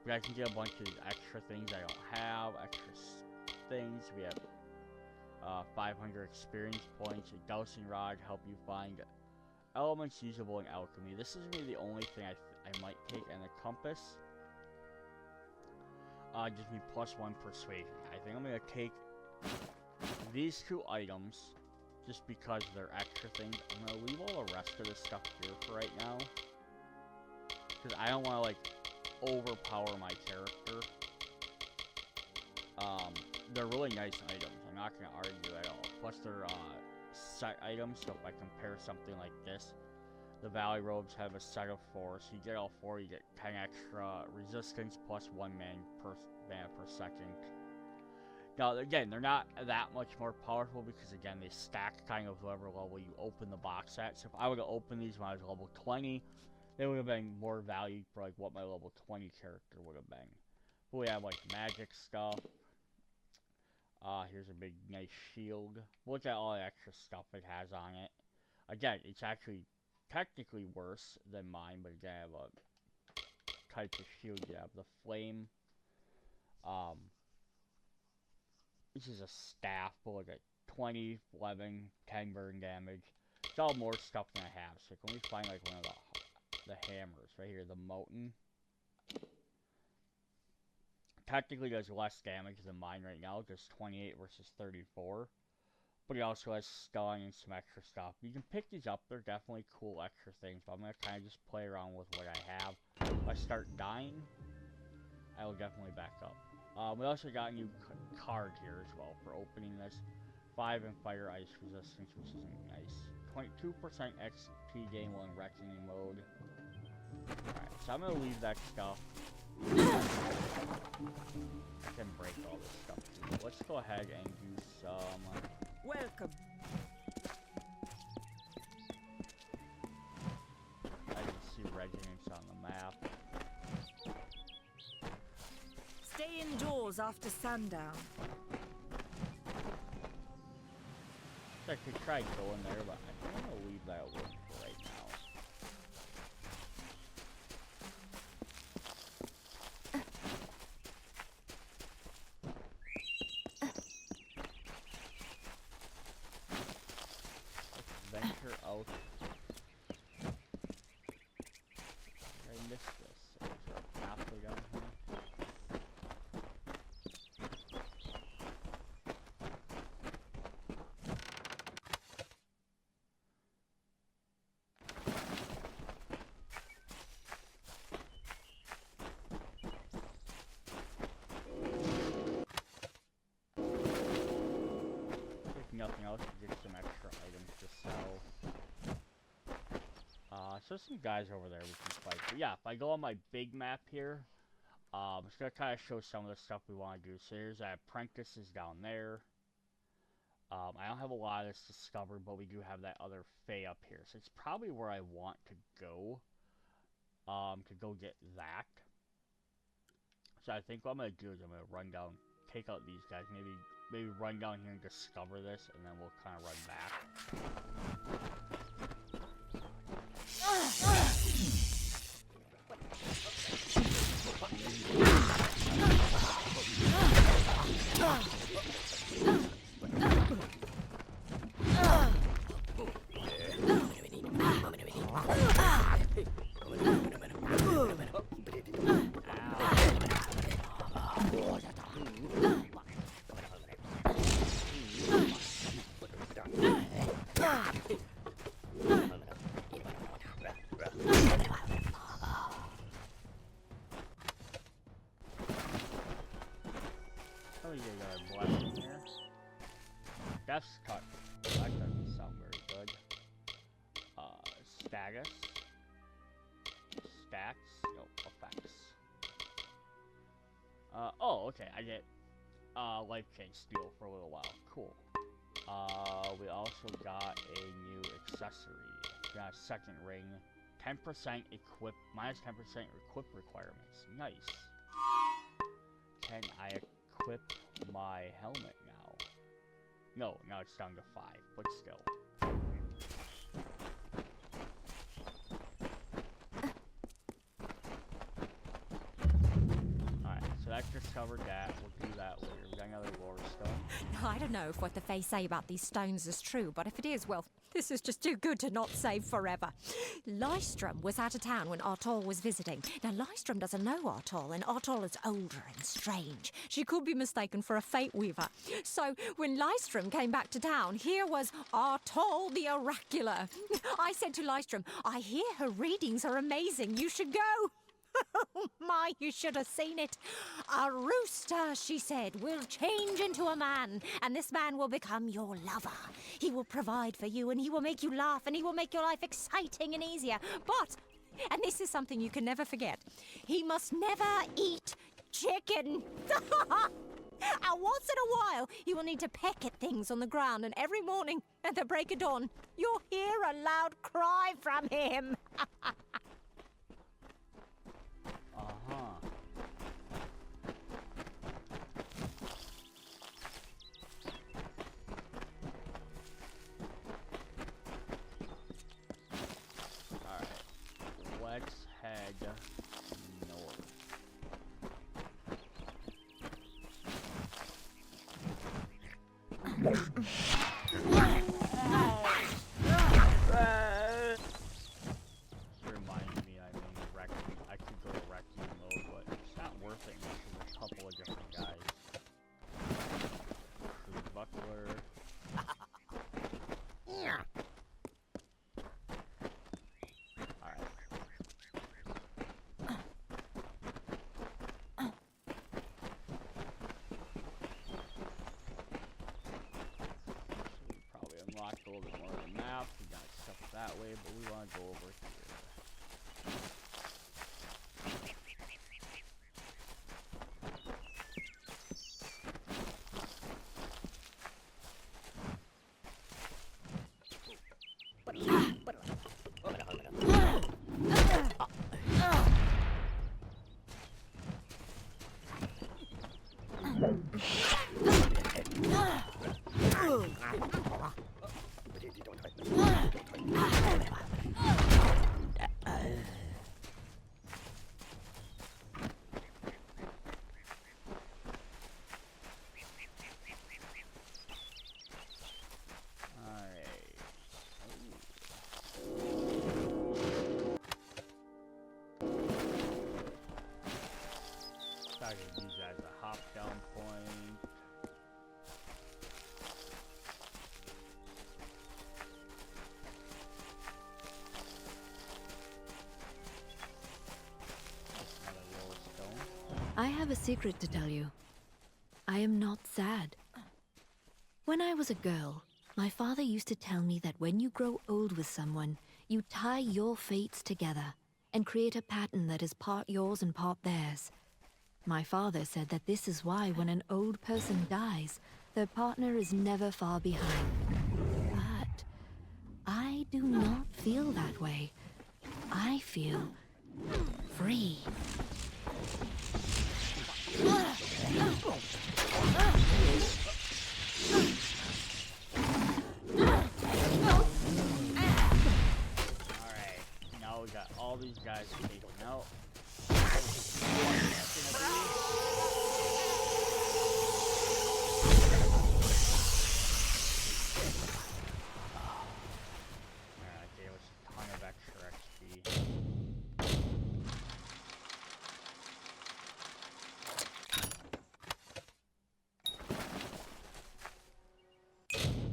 But I can get a bunch of extra things I don't have. Extra things. We have 500 experience points. A dowsing rod help you find elements usable in alchemy. This is gonna be the only thing I might take, and the compass gives me +1 persuasion. I think I'm gonna take these two items just because they're extra things. I'm gonna leave all the rest of this stuff here for right now because I don't want to like overpower my character. They're really nice items. I'm not gonna argue at all. Plus they're set items, so if I compare something like this, the Valley Robes have a set of 4, so you get all 4, you get 10 extra resistance plus 1 mana per second. Now again, they're not that much more powerful because again they stack kind of whatever level you open the box at. So if I were to open these when I was level 20, they would have been more valued for like what my level 20 character would have been. But we have like magic stuff. Here's a big nice shield. Look at all the extra stuff it has on it. Again, it's actually technically worse than mine, but again, I have a type of shield. You have the flame. This is a staff, but like a 20, 11, 10 burn damage. It's all more stuff than I have. So can we find like one of the hammers right here, the Moten? Technically does less damage than mine right now, just 28 versus 34. But it also has stun and some extra stuff. You can pick these up, they're definitely cool extra things, but I'm going to kind of just play around with what I have. If I start dying, I will definitely back up. We also got a new card here as well for opening this. 5 in fire ice resistance, which isn't nice. 22% XP gain while in reckoning mode. Alright, so I'm going to leave that stuff. I can break all this stuff too. Let's go ahead and do some... Welcome. I can see regiments on the map. Stay indoors after sundown. I could try going there, but I think I'm gonna leave that alone for right now. Let's venture out. I missed this. Is there a pathway down here? Nothing else to get some extra items to sell. So some guys over there we can fight. But yeah, if I go on my big map here, it's gonna kind of show some of the stuff we want to do. So here's that apprentices down there. I don't have a lot that's discovered, but we do have that other Fae up here. So it's probably where I want to go get that. So I think what I'm going to do is I'm going to run down, take out these guys, maybe run down here and discover this, and then we'll kind of run back. Death's cut. That doesn't sound very good. Status. Stats. No, effects. Oh, okay. I get, life change steal for a little while. Cool. We also got a new accessory. We got a second ring. 10% equip, minus 10% equip requirements. Nice. Can I equip my helmet now? No, now it's down to 5, but still. Alright, so that discovered that. We'll do that later. We got another lore stone. I don't know if what the Fae say about these stones is true, but if it is, well, this is just too good to not save forever. Lystrom was out of town when Artol was visiting. Now, Lystrom doesn't know Artol, and Artol is older and strange. She could be mistaken for a Fate Weaver. So, when Lystrom came back to town, here was Artol the Oracular. I said to Lystrom, I hear her readings are amazing. You should go. Oh my, you should have seen it. A rooster, she said, will change into a man, and this man will become your lover. He will provide for you, and he will make you laugh, and he will make your life exciting and easier. But, and this is something you can never forget, he must never eat chicken. And once in a while, he will need to peck at things on the ground, and every morning at the break of dawn, you'll hear a loud cry from him. Let's head north. Reminds me I'm in wrecking. I could go to wrecking mode, but it's not worth it unless there's a couple of different guys. Crude buckler. A little bit more of the map. We got stuff that way, but we want to go over here. I can use that as a hop down point. I have a secret to tell you. I am not sad. When I was a girl, my father used to tell me that when you grow old with someone, you tie your fates together and create a pattern that is part yours and part theirs. My father said that this is why when an old person dies, Their partner is never far behind. But I do not feel that way. I feel free. Alright, now we got all these guys taken out. Alright, gave us a ton of extra XP.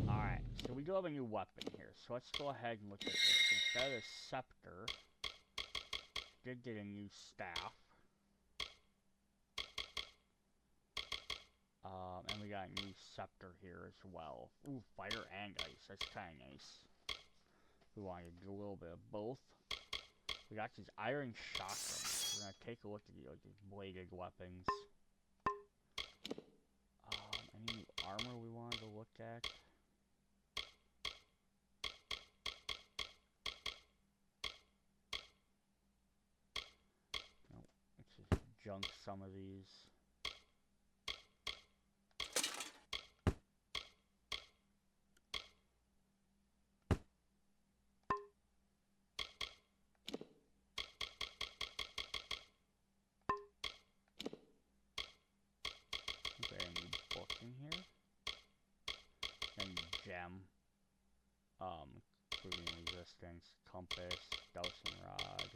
Alright, so we do have a new weapon here, so let's go ahead and look at this. Instead of a scepter, did get a new staff. And we got a new scepter here as well. Ooh, fire and ice, that's kinda nice. We want to do a little bit of both. We got these iron shotguns. We're gonna take a look at these bladed weapons. Any new armor we wanted to look at? Nope, let's just junk some of these. In here, and gem, including resistance, compass, dowsing rod.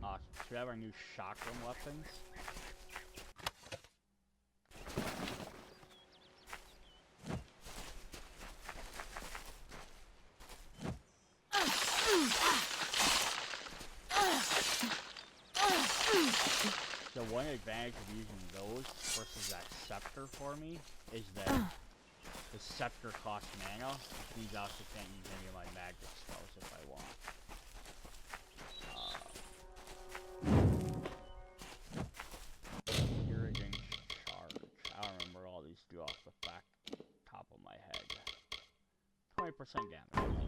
Awesome. So we have our new shotgun weapons. The one advantage of using those versus that scepter for me is that the scepter costs mana, which means I also can't use any of my magic spells if I want. Here against charge. I don't remember all these do off the top of my head. 20% damage, nice.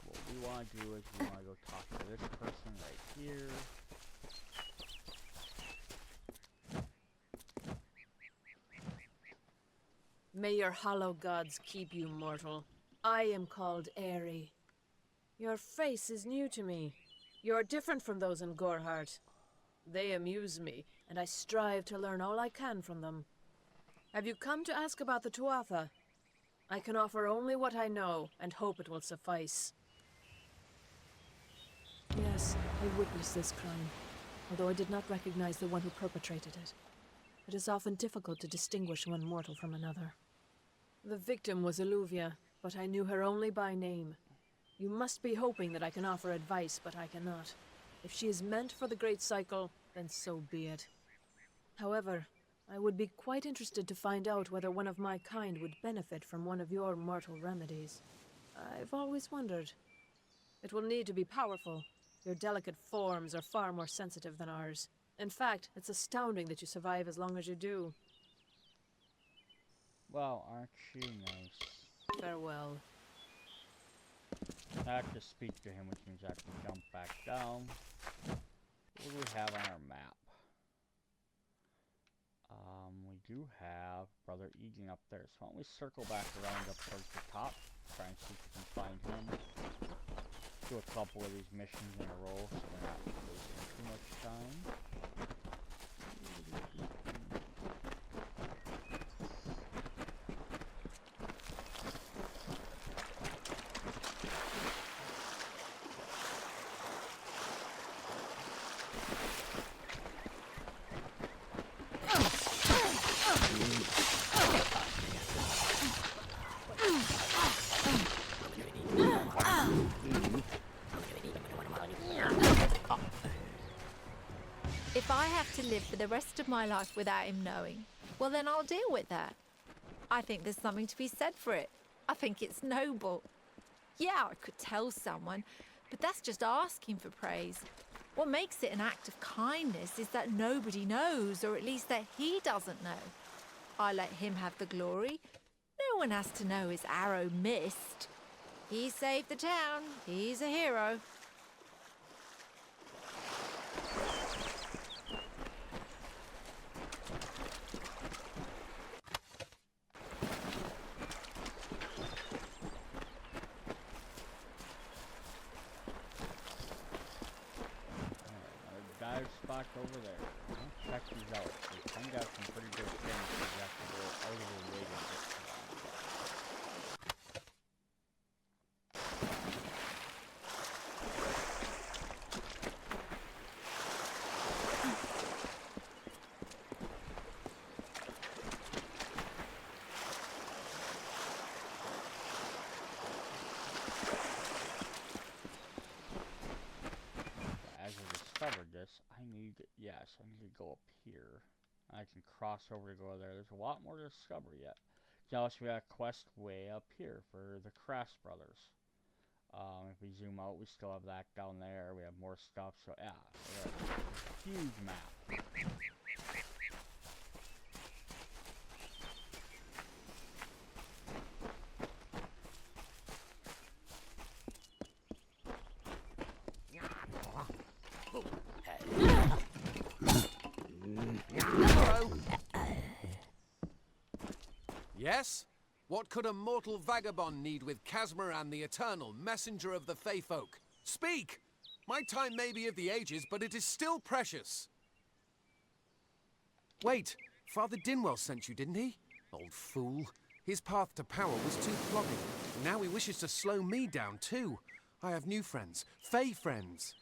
What we want to do is we want to go talk to this person right here. May your hollow gods keep you mortal. I am called Aerie. Your face is new to me. You're different from those in Gorhart. They amuse me, and I strive to learn all I can from them. Have you come to ask about the Tuatha? I can offer only what I know, and hope it will suffice. Yes, I witnessed this crime, although I did not recognize the one who perpetrated it. It is often difficult to distinguish one mortal from another. The victim was Illuvia, but I knew her only by name. You must be hoping that I can offer advice, but I cannot. If she is meant for the Great Cycle, then so be it. However, I would be quite interested to find out whether one of my kind would benefit from one of your mortal remedies. I've always wondered. It will need to be powerful. Your delicate forms are far more sensitive than ours. In fact, it's astounding that you survive as long as you do. Well, aren't you nice? Farewell. I have to speak to him, which means I have to jump back down. What do we have on our map? We do have Brother Egan up there, so why don't we circle back around up towards the top, try and see if we can find him. Do a couple of these missions in a row, so we're not wasting too much time. If I have to live for the rest of my life without him knowing, well then I'll deal with that. I think there's something to be said for it. I think it's noble. Yeah, I could tell someone, but that's just asking for praise. What makes it an act of kindness is that nobody knows, or at least that he doesn't know. I let him have the glory. No one has to know his arrow missed. He saved the town. He's a hero. Dive spot over there. Let's check these out. This one got some pretty good things, but you have to go out of the way to get to them. Discovered this, I need to go up here. I can cross over to go there. There's a lot more to discover yet. Now we got a quest way up here for the Crafts Brothers. If we zoom out, we still have that down there. We have more stuff. So yeah, we got a huge map. Yes? What could a mortal vagabond need with Casmaran the Eternal, messenger of the Fey folk? Speak! My time may be of the ages, but it is still precious. Wait, Father Dinwell sent you, didn't he? Old fool. His path to power was too plodding. Now he wishes to slow me down too. I have new friends, Fey friends.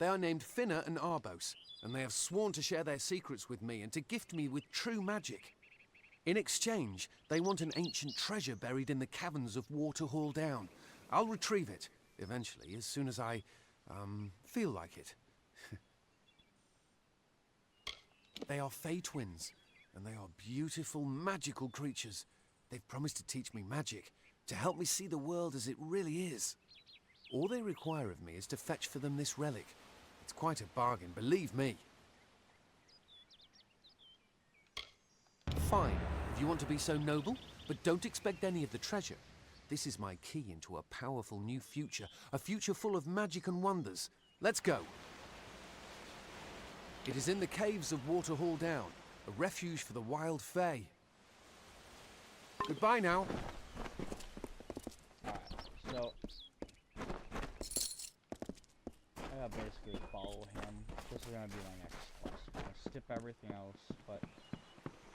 They are named Finna and Arbos, and they have sworn to share their secrets with me and to gift me with true magic. In exchange, they want an ancient treasure buried in the caverns of Waterhall Down. I'll retrieve it, eventually, as soon as I, feel like it. They are Fey twins, and they are beautiful, magical creatures. They've promised to teach me magic, to help me see the world as it really is. All they require of me is to fetch for them this relic. It's quite a bargain, believe me. Fine, if you want to be so noble, but don't expect any of the treasure. This is my key into a powerful new future, a future full of magic and wonders. Let's go. It is in the caves of Waterhall Down, a refuge for the wild Fey. Goodbye now. Alright, so I gotta basically follow him. This is gonna be my next quest. I'm gonna skip everything else, but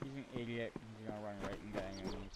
he's an idiot. He's gonna run right into enemies.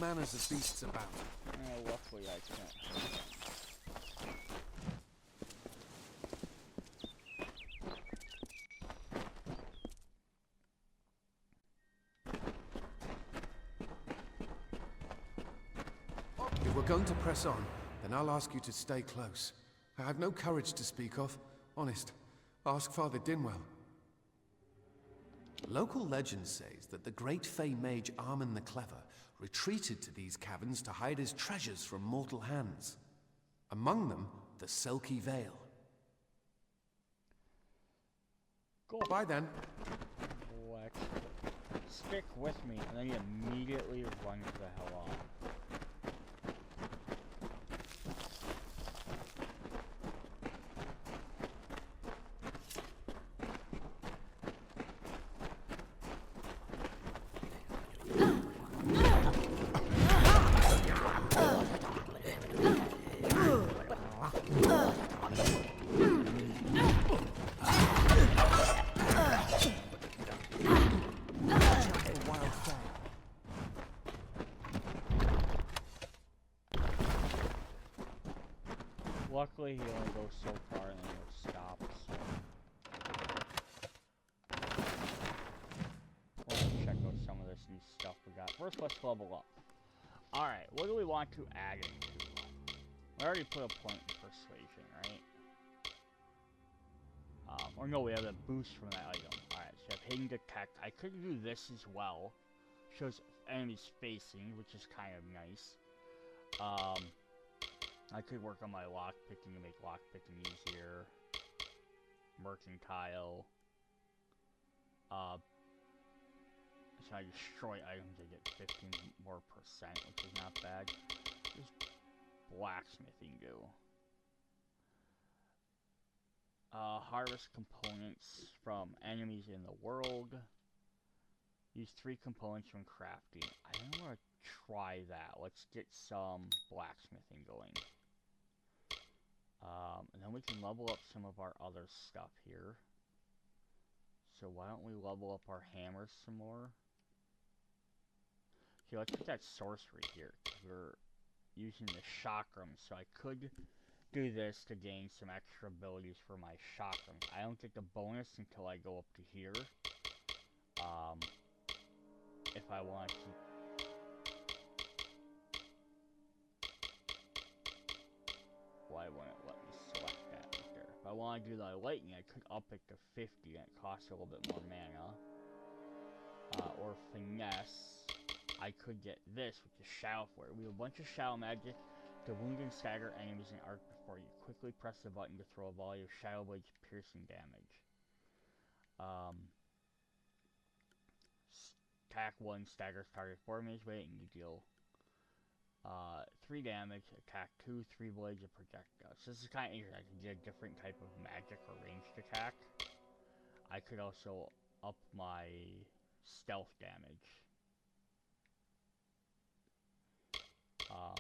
Manners of beasts about. Luckily I can't. If we're going to press on, then I'll ask you to stay close. I have no courage to speak of. Honest. Ask Father Dinwell. Local legend says that the great Fey mage Armin the Clever retreated to these caverns to hide his treasures from mortal hands. Among them, the Selkie Vale. Go. Bye then. What? Stick with me, and then he immediately runs the hell off. Technically, he only goes so far and then it stops. Let's check out some of this new stuff we got. First, let's level up. Alright, what do we want to add into? We already put a point in persuasion, right? Or no, we have a boost from that item. Alright, so we have hidden detect. I could do this as well. Shows enemies facing, which is kind of nice. I could work on my lockpicking to make lockpicking easier. Mercantile. So I destroy items, I get 15 more %, which is not bad. There's blacksmithing do. Harvest components from enemies in the world. Use 3 components when crafting. I don't want to try that. Let's get some blacksmithing going. And then we can level up some of our other stuff here. So why don't we level up our hammers some more? Okay, let's put that sorcery here. We're using the chakrams, so I could do this to gain some extra abilities for my chakrams. I don't get the bonus until I go up to here. If I want to keep... Why wouldn't it let me select that right there? If I want to do the lightning, I could up it to 50 and it costs a little bit more mana. Or finesse. I could get this, which is shadow flare. We have a bunch of shadow magic to wound and stagger enemies in arc before you quickly press the button to throw a volley of shadow blades piercing damage. Attack 1 staggers target 4 minutes weight and you deal 3 damage. Attack 2, 3 blades of projectiles. So this is kind of interesting. I can get a different type of magic or ranged attack. I could also up my stealth damage. I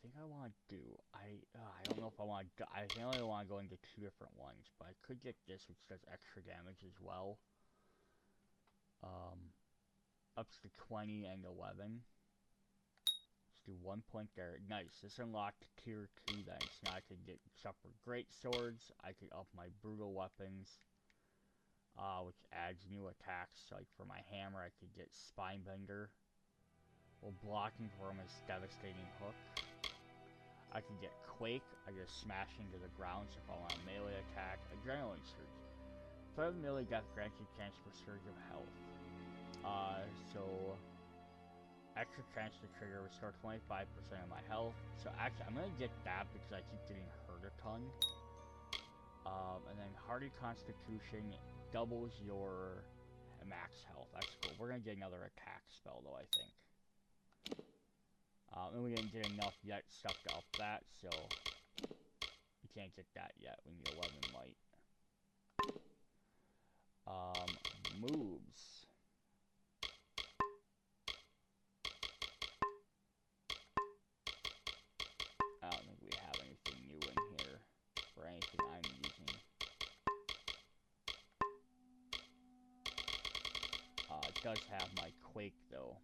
think I want to do, I don't know if I want to, I think I want to go into 2 different ones, but I could get this, which does extra damage as well. Up to 20 and 11. Let's do 1 point there. Nice, this unlocked tier 2 then, so now I could get upper great swords, I could up my brutal weapons, which adds new attacks. So like for my hammer, I could get Spinebender. While blocking for him is Devastating Hook. I can get Quake, I just smash into the ground, so if I want a melee attack. Adrenaline Surge. Threat of melee death grants you chance for surge of health. So extra chance to trigger restore 25% of my health. So actually, I'm gonna get that because I keep getting hurt a ton. And then Hardy Constitution doubles your max health. That's cool. We're gonna get another attack spell though, I think. And we didn't get enough yet stuff to up that, so we can't get that yet. We need 11 might. Moves. I don't think we have anything new in here for anything I'm using. It does have my Quake though.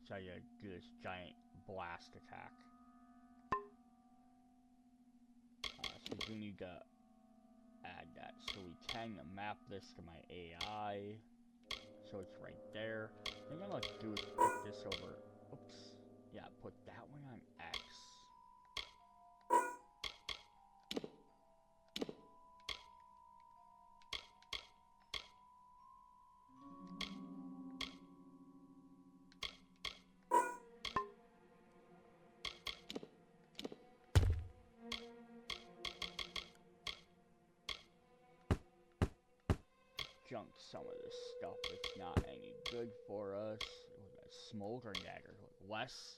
So I gotta do this giant blast attack. So we do need to add that. So we can map this to my AI. So it's right there. I think I'm gonna do is put this over. Oops. Yeah, put that one on X. Junk some of this stuff that's not any good for us. We got Smoldering Dagger. Less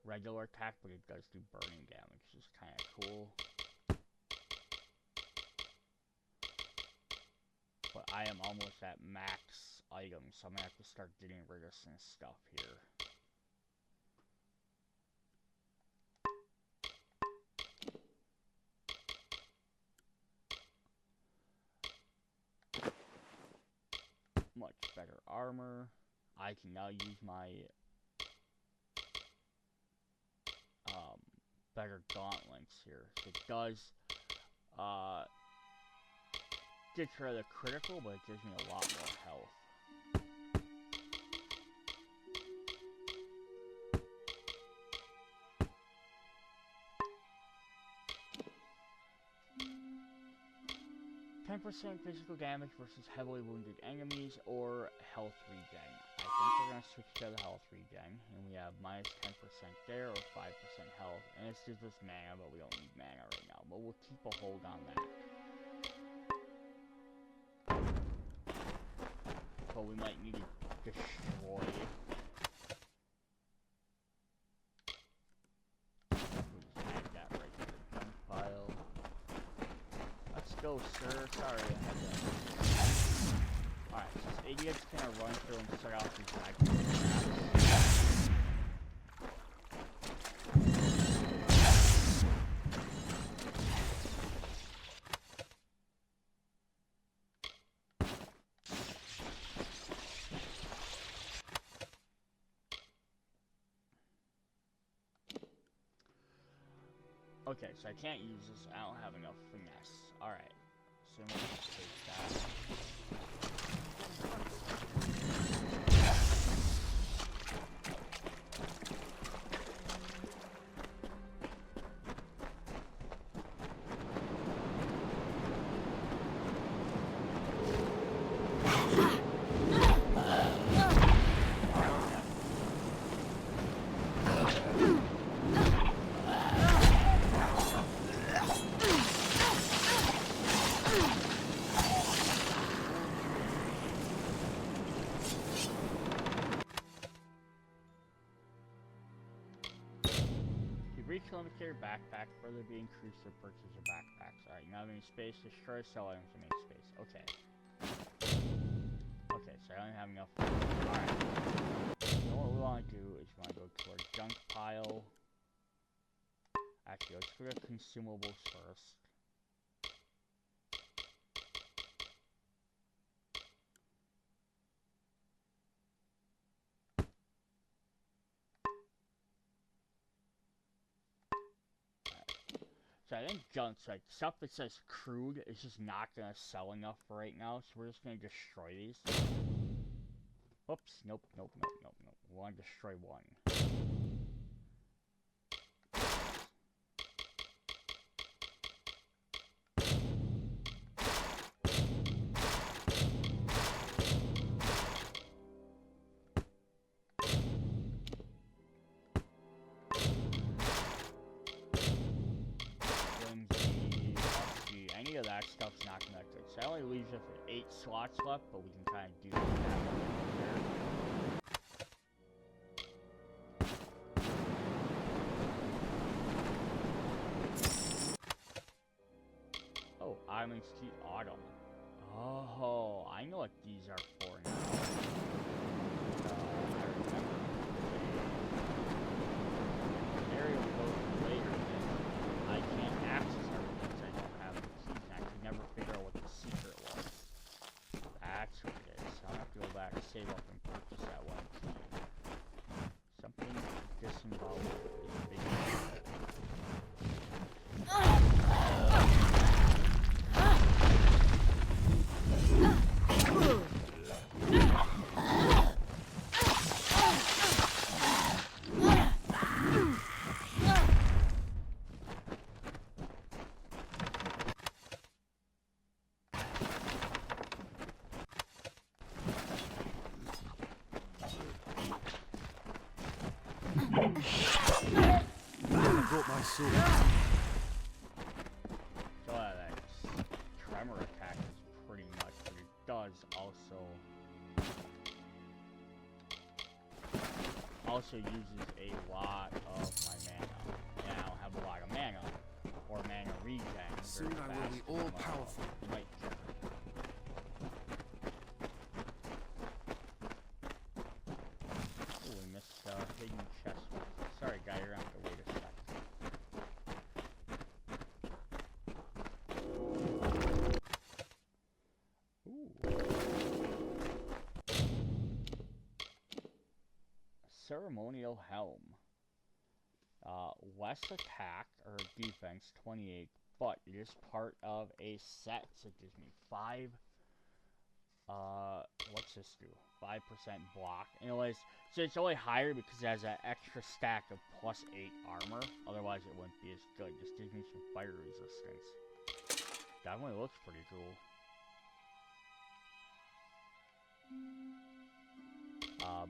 regular attack, but it does do burning damage, which is kind of cool. But I am almost at max items, so I'm gonna have to start getting rid of some stuff here. Much better armor. I can now use my better gauntlets here. So it does get rid of the critical, but it gives me a lot more health. %, physical damage versus heavily wounded enemies, or health regen. I think we're gonna switch to the health regen, and we have minus 10% there, or 5% health, and this gives us mana, but we don't need mana right now, but we'll keep a hold on that. So we might need to destroy. We'll just add that right to the junk pile. Let's go, sir. Sorry, I had that. Alright, so this idiot's gonna run through and start out these traps. Okay, so I can't use this. I don't have enough finesse. Alright. So I'm gonna take that. Reach limiter backpack, further be increased or purchase your backpacks. Alright, you don't have any space, destroy, sell items to make space. Okay. Okay, so I only have enough. Alright. So what we want to do is we want to go to our junk pile. Actually, let's go to consumables first. So I think junk's like stuff that says crude is just not gonna sell enough for right now, so we're just gonna destroy these. Oops, nope. We wanna destroy one. Any of that stuff's not connected. So that only leaves us with 8 slots left, but we can kind of do that there. Oh, Island Street Autumn. Oh, I know what these are for now. I remember. An area we go to later, then I can't access everything because I don't have the keys. I could never figure out what the secret was. That's what it is. I'll have to go back, save up, and purchase that one key. Something disemboweled is big. I brought my sword. So that tremor attack is pretty much, but it does also uses a lot of my mana. And I don't have a lot of mana, or mana regen. Soon I will be all powerful. Might oh, we missed hidden chest. Sorry, guy, you're gonna have to wait a second. Ceremonial helm. less attack or defense, 28, but it is part of a set, so it gives me 5. What's this do? 5% block. Anyways, so it's only higher because it has an extra stack of +8 armor. Otherwise, it wouldn't be as good. Just gives me some fire resistance. Definitely looks pretty cool.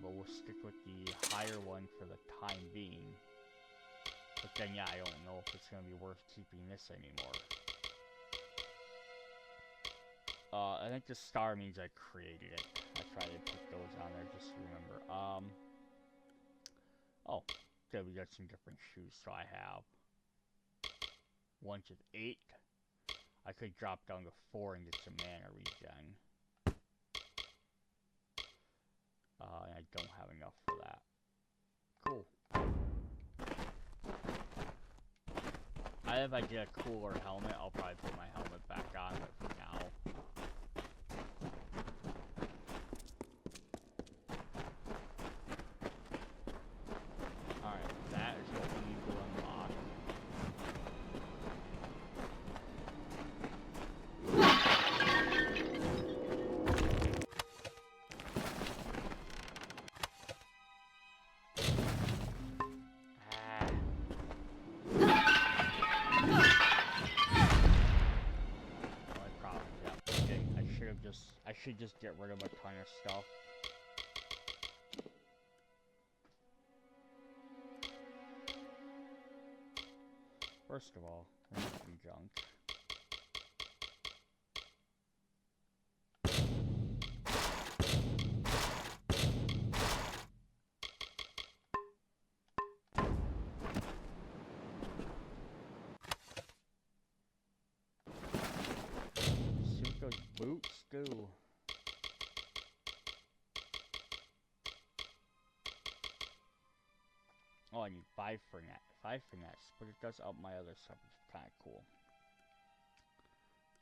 But we'll stick with the higher one for the time being. But then, yeah, I don't know if it's going to be worth keeping this anymore. I think the star means I created it. I tried to put those on there just to remember. Oh, okay, we got some different shoes. So I have 1 to 8. I could drop down to 4 and get some mana regen. And I don't have enough for that. Cool. If I get a cooler helmet, I'll probably put my helmet back on, but for now. Alright, that is what we need to unlock. I should just get rid of a ton of stuff. First of all, remove some junk. See what those boots do. Oh, I need 5 for nets, but it does up my other stuff, which is kind of cool.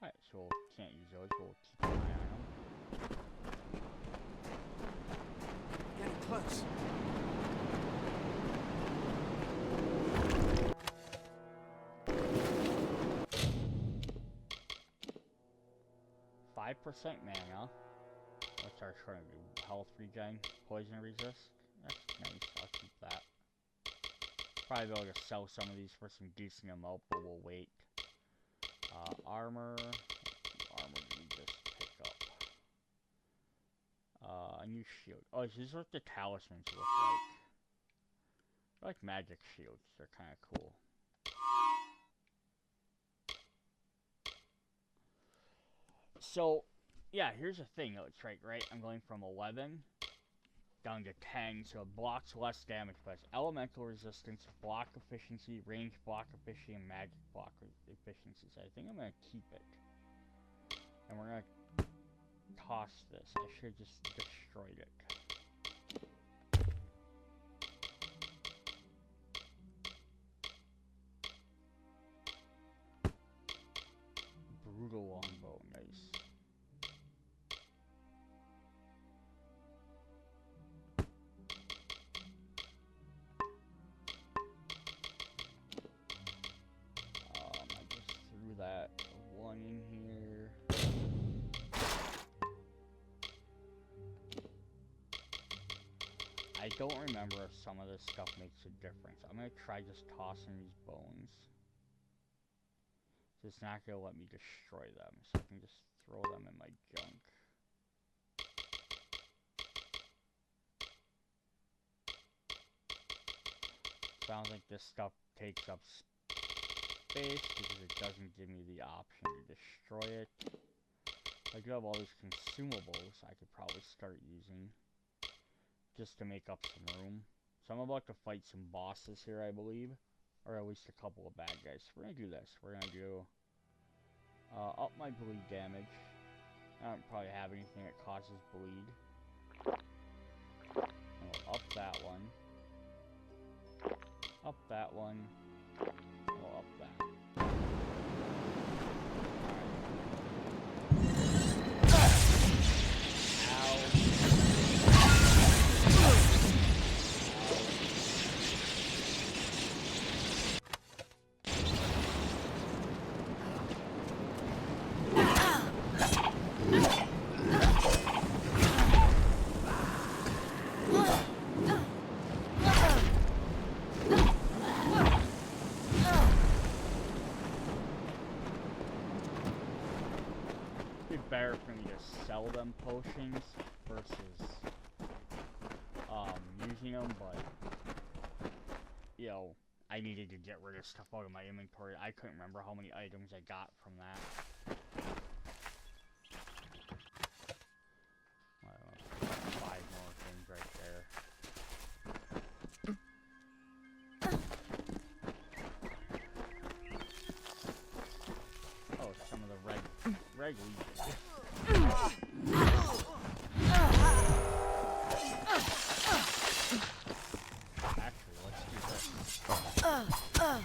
Alright, so we'll can't use those, but we'll keep an eye on them. Getting close. %, mana. What's our trying to do? Health regen, poison resist. That's nice. I'll keep that. Probably be able to sell some of these for some decent amount, but we'll wait. Armor. What armor did we just pick up? A new shield. Oh, this is what the talismans look like. They're like magic shields. They're kind of cool. So, yeah, here's the thing though, it's right? I'm going from 11 down to 10, so it blocks less damage, but it's elemental resistance, block efficiency, range block efficiency, and magic block efficiency. So I think I'm going to keep it. And we're going to toss this. I should have just destroyed it. Brutal longbow, nice. I just threw that 1 in here. I don't remember if some of this stuff makes a difference. I'm gonna try just tossing these bones. It's not going to let me destroy them, so I can just throw them in my junk. Sounds like this stuff takes up space because it doesn't give me the option to destroy it. I do have all these consumables I could probably start using just to make up some room. So I'm about to fight some bosses here, I believe. Or at least a couple of bad guys. So we're going to do this. We're going to do up my bleed damage. I don't probably have anything that causes bleed. And we'll up that one. Up that one. And we'll up that. better for me to sell them potions versus using them, but you know, I needed to get rid of stuff out of my inventory. I couldn't remember how many items I got from that. I don't know, 5 more things right there. Oh, some of the red leaves. Actually, let's do this. No.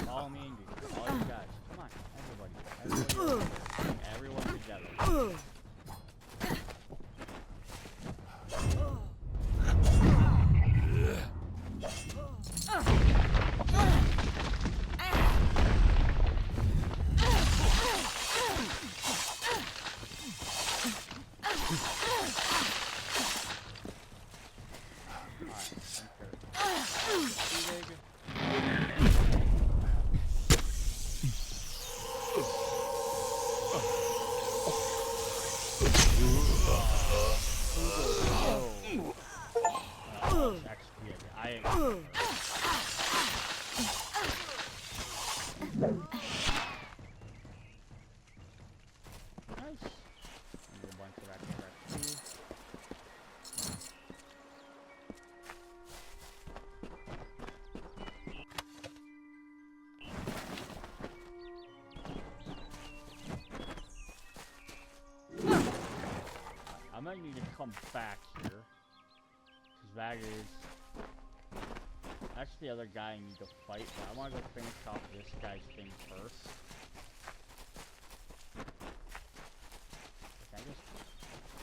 Follow me and do all you guys. Come on, everybody. Everyone together. I might need to come back here, because that's the other guy I need to fight, but I want to go finish off this guy's thing first.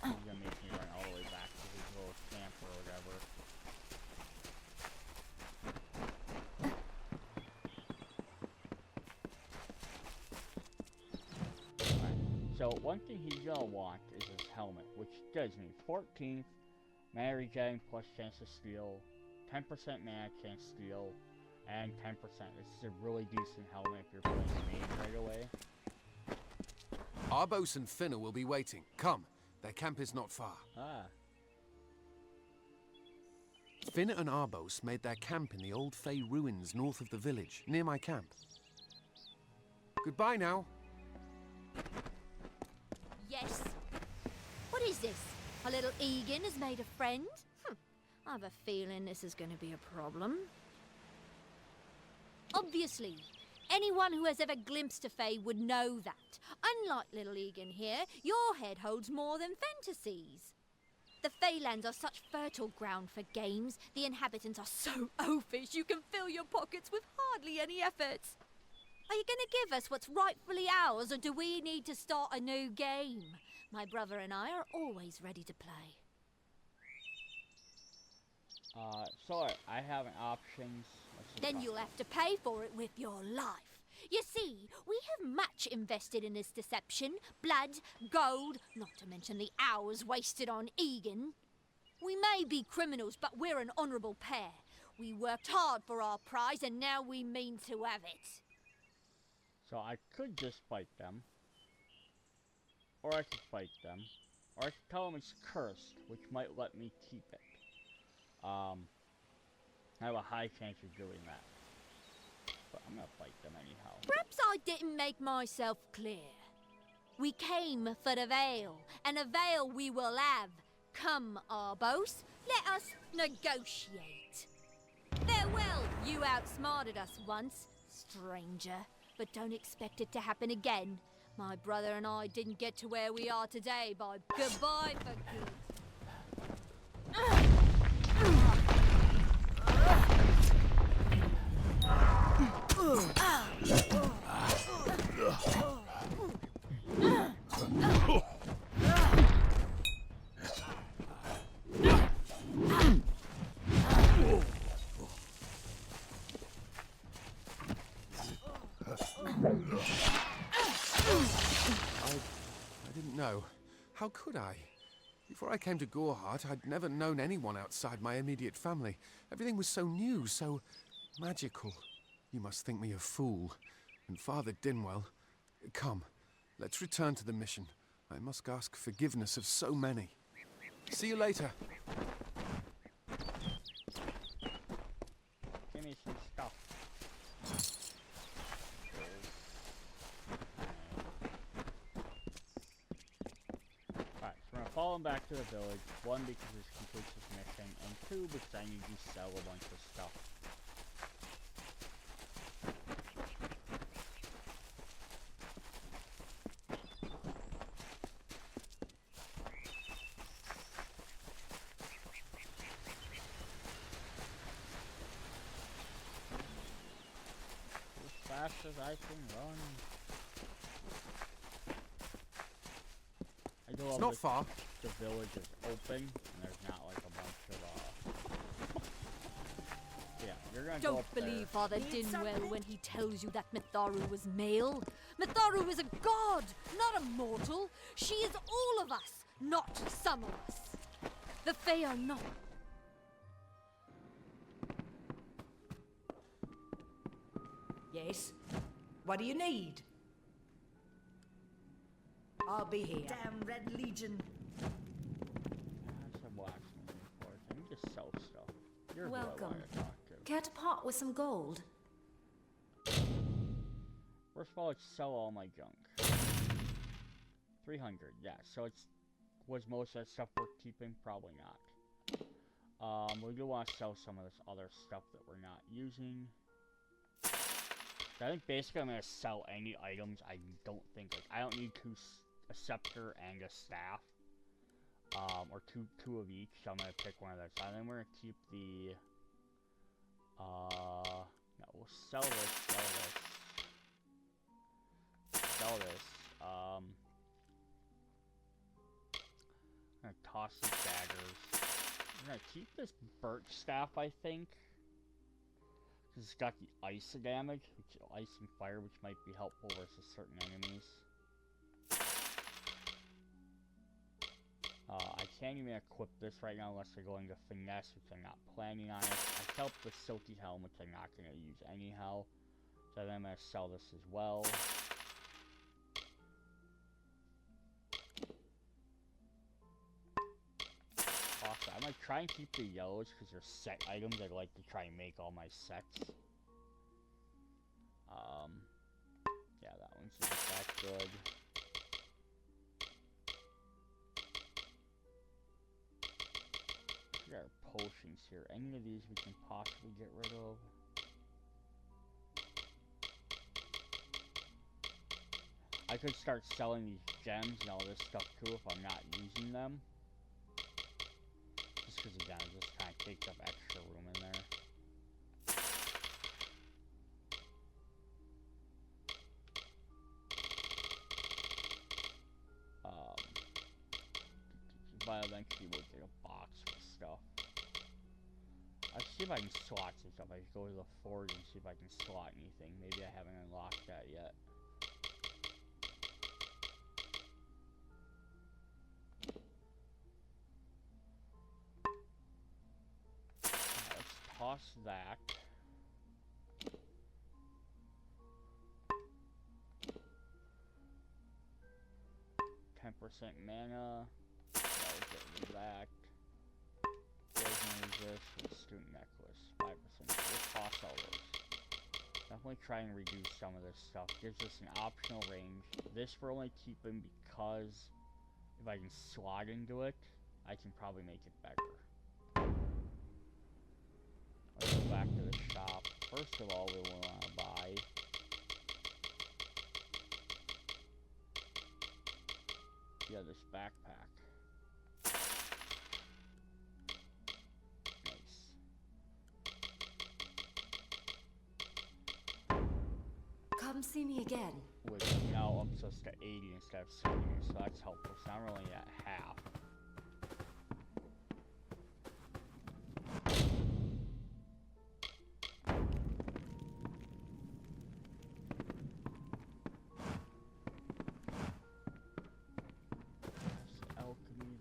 He's gonna make me run all the way back to his little camp or whatever. So one thing he's gonna want is his helmet, which gives me 14th mana regen plus chance to steal, 10% mana chance to steal, and 10%. This is a really decent helmet if you're playing mage right away. Arbos and Finna will be waiting. Come, their camp is not far. Ah. Finna and Arbos made their camp in the old Fey ruins north of the village, near my camp. Goodbye now. Yes. What is this? Our little Egan has made a friend? I have a feeling this is going to be a problem. Obviously, anyone who has ever glimpsed a Fae would know that. Unlike little Egan here, your head holds more than fantasies. The Feylands are such fertile ground for games. The inhabitants are so oafish you can fill your pockets with hardly any effort. Are you going to give us what's rightfully ours, or do we need to start a new game? My brother and I are always ready to play. So I have options. Then you'll have to pay for it with your life. You see, we have much invested in this deception. Blood, gold, not to mention the hours wasted on Egan. We may be criminals, but we're an honourable pair. We worked hard for our prize, and now we mean to have it. So I could just fight them. Or I could fight them. Or I could tell them it's cursed, which might let me keep it. I have a high chance of doing that. But I'm gonna fight them anyhow. Perhaps I didn't make myself clear. We came for the veil, and a veil we will have. Come, Arbos, let us negotiate. Farewell, you outsmarted us once, stranger. But don't expect it to happen again. My brother and I didn't get to where we are today by goodbye for good. I didn't know. How could I? Before I came to Gorhart, I'd never known anyone outside my immediate family. Everything was so new, so magical. You must think me a fool. And Father Dinwell... Come, let's return to the mission. I must ask forgiveness of so many. See you later. Give me some stuff. Alright, so we're gonna follow him back to the village. One, because this completes his mission, and two, because I need to sell a bunch of stuff. As fast as I can run. I do It's love not that far. the village is open, and there's not like a bunch of, yeah, you're gonna go Don't up believe there. Father Dinwell when he tells you that Mitharu was male. Mitharu is a god, not a mortal. She is all of us, not some of us. The Fae are not. Yes? What do you need? I'll be here. Damn Red Legion. That's a blacksmithing forge. I need to sell stuff. You're who I Welcome. want to talk to. Care to part with some gold? First of all, let's sell all my junk. 300, yeah. So was most of that stuff worth keeping? Probably not. We do want to sell some of this other stuff that we're not using. So I think basically I'm gonna sell any items I don't think, like, I don't need a scepter and a staff. Or two of each, so I'm gonna pick one of those. And then we're gonna keep the, no, we'll sell this, sell this. I'm gonna toss these daggers. I'm gonna keep this birch staff, I think. Because it's got the ice damage, ice and fire, which might be helpful versus certain enemies. I can't even equip this right now unless I go into finesse, which I'm not planning on it. I help the silky helm, which I'm not going to use anyhow. So then I'm going to sell this as well. Awesome. I'm going to try and keep the yellows because they're set items. I'd like to try and make all my sets. Yeah, that one's not that good. We got our potions here. Any of these we can possibly get rid of. I could start selling these gems and all this stuff too if I'm not using them. Just because again, it just kind of takes up extra room in there. But eventually we'll get a box with stuff. I'll see if I can slot some stuff. I should go to the forge and see if I can slot anything. Maybe I haven't unlocked that yet. Let's toss that. %% mana. I'll get rid of that. Poison resist, student necklace. 5%. We'll toss all those. Definitely try and reduce some of this stuff. Gives us an optional range. This we're only keeping because if I can slot into it, I can probably make it better. Let's go back to the shop. First of all, we will want to buy this backpack. Nice. Come see me again. Which now ups us to 80 instead of 70, so that's helpful. So now we're only at half.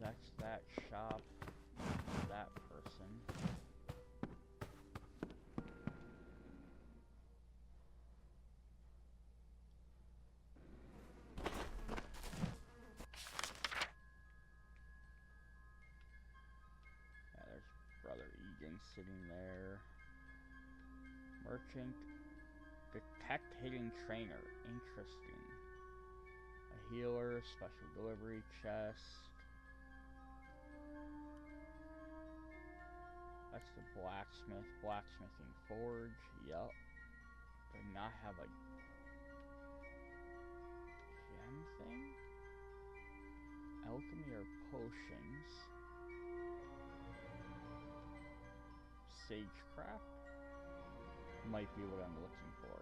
That's that shop, that person. sitting there. Merchant. Detect hidden trainer. Interesting. A healer. Special delivery chest. That's the blacksmith. Blacksmithing forge. Yup. Do not have a gem thing? Alchemy or potions. Sagecraft might be what I'm looking for.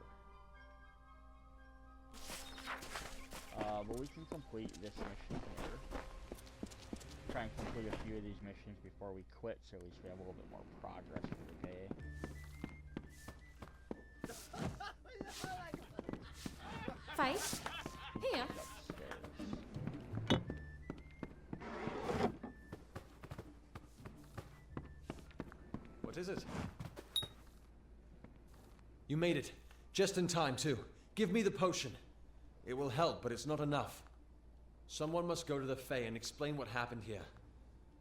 But we can complete this mission here. Try and complete a few of these missions before we quit, so at least we have a little bit more progress for the day. Faith? Here? What is it? You made it. Just in time, too. Give me the potion. It will help, but it's not enough. Someone must go to the Fae and explain what happened here.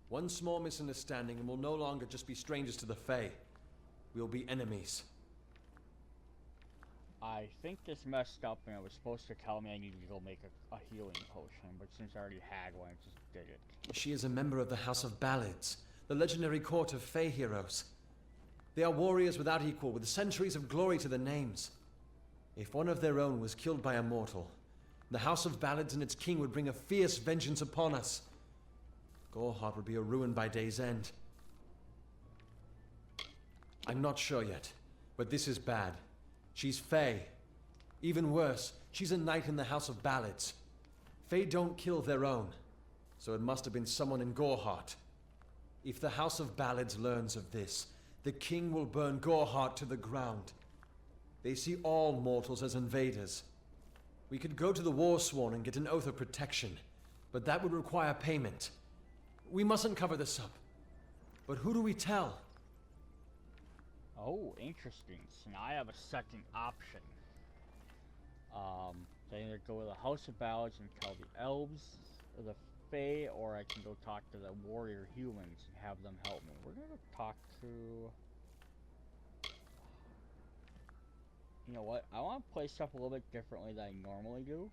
One small misunderstanding and we'll no longer just be strangers to the Fae. We'll be enemies. I think this messed up and it was supposed to tell me I needed to go make a healing potion, but since I already had one, I just did it. She is a member of the House of Ballads, the legendary court of Fae heroes. They are warriors without equal, with centuries of glory to their names. If one of their own was killed by a mortal, the House of Ballads and its king would bring a fierce vengeance upon us. Gorehart would be a ruin by day's end. I'm not sure yet, but this is bad. She's Fae. Even worse, she's a knight in the House of Ballads. Fae don't kill their own, so it must have been someone in Gorehart. If the House of Ballads learns of this, the king will burn Gorehart to the ground. They see all mortals as invaders. We could go to the Warsworn and get an oath of protection, but that would require payment. We mustn't cover this up. But who do we tell? Oh, interesting. So now I have a second option. I either go to the House of Ballads and tell the elves or the Fae, or I can go talk to the warrior humans and have them help me. We're gonna talk to... You know what? I want to play stuff a little bit differently than I normally do.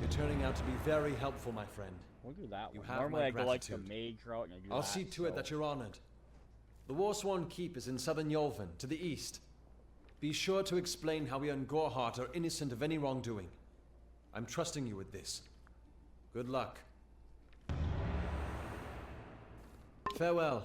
You're turning out to be very helpful, my friend. We'll do that You one. have Normally my I go like the gratitude. mage route and I do I'll that, see to it that you're honored. The Warsworn Keep is in southern Yolvin, to the east. Be sure to explain how we and Gorehart are innocent of any wrongdoing. I'm trusting you with this. Good luck. Farewell.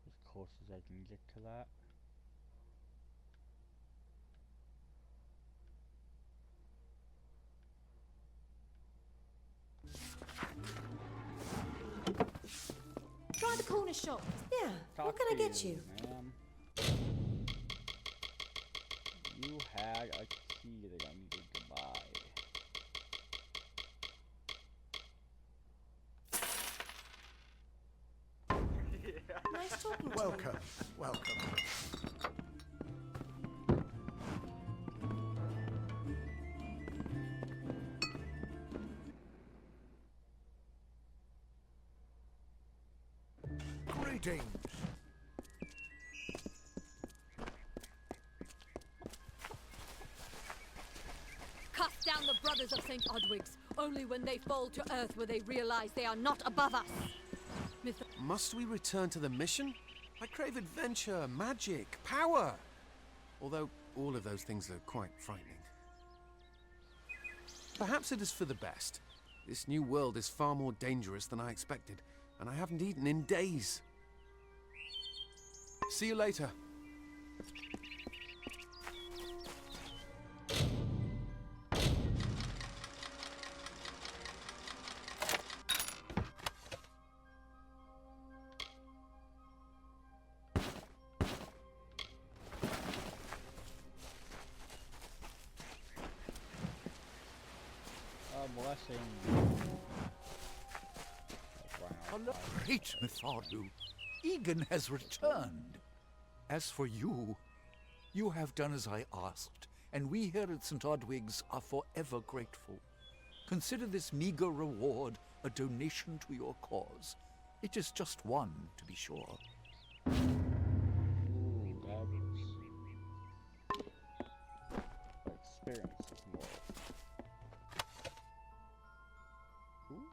As close as I can get to that. Try the corner shop. Yeah, what Talk can I to get you? Ma'am. You had a key that I needed to buy. Nice talking to Welcome, welcome. Greetings. Cast down the brothers of St. Odwig's. Only when they fall to earth will they realize they are not above us. Must we return to the mission? I crave adventure, magic, power. Although all of those things are quite frightening. Perhaps it is for the best. This new world is far more dangerous than I expected, and I haven't eaten in days. See you later. A blessing. Great Mithardu, Egan has returned. As for you, you have done as I asked, and we here at St. Odwig's are forever grateful. Consider this meager reward a donation to your cause. It is just one, to be sure. Ooh, daggers. Experience is more. Ooh.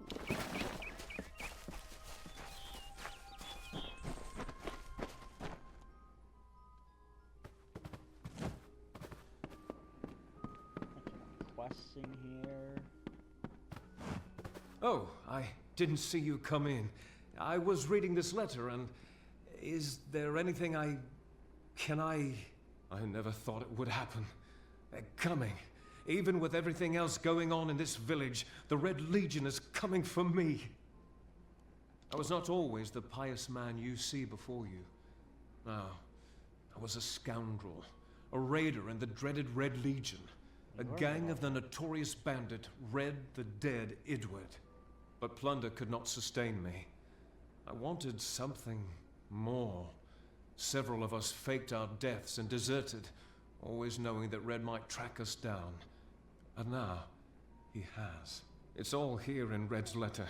Questing here. Oh, I didn't see you come in. I was reading this letter, and is there anything I never thought it would happen. They're coming. Even with everything else going on in this village, the Red Legion is coming for me. I was not always the pious man you see before you. No, I was a scoundrel, a raider in the dreaded Red Legion, a gang of the notorious bandit Red the Dead Idward. But plunder could not sustain me. I wanted something more. Several of us faked our deaths and deserted, always knowing that Red might track us down. And now, he has. It's all here in Red's letter.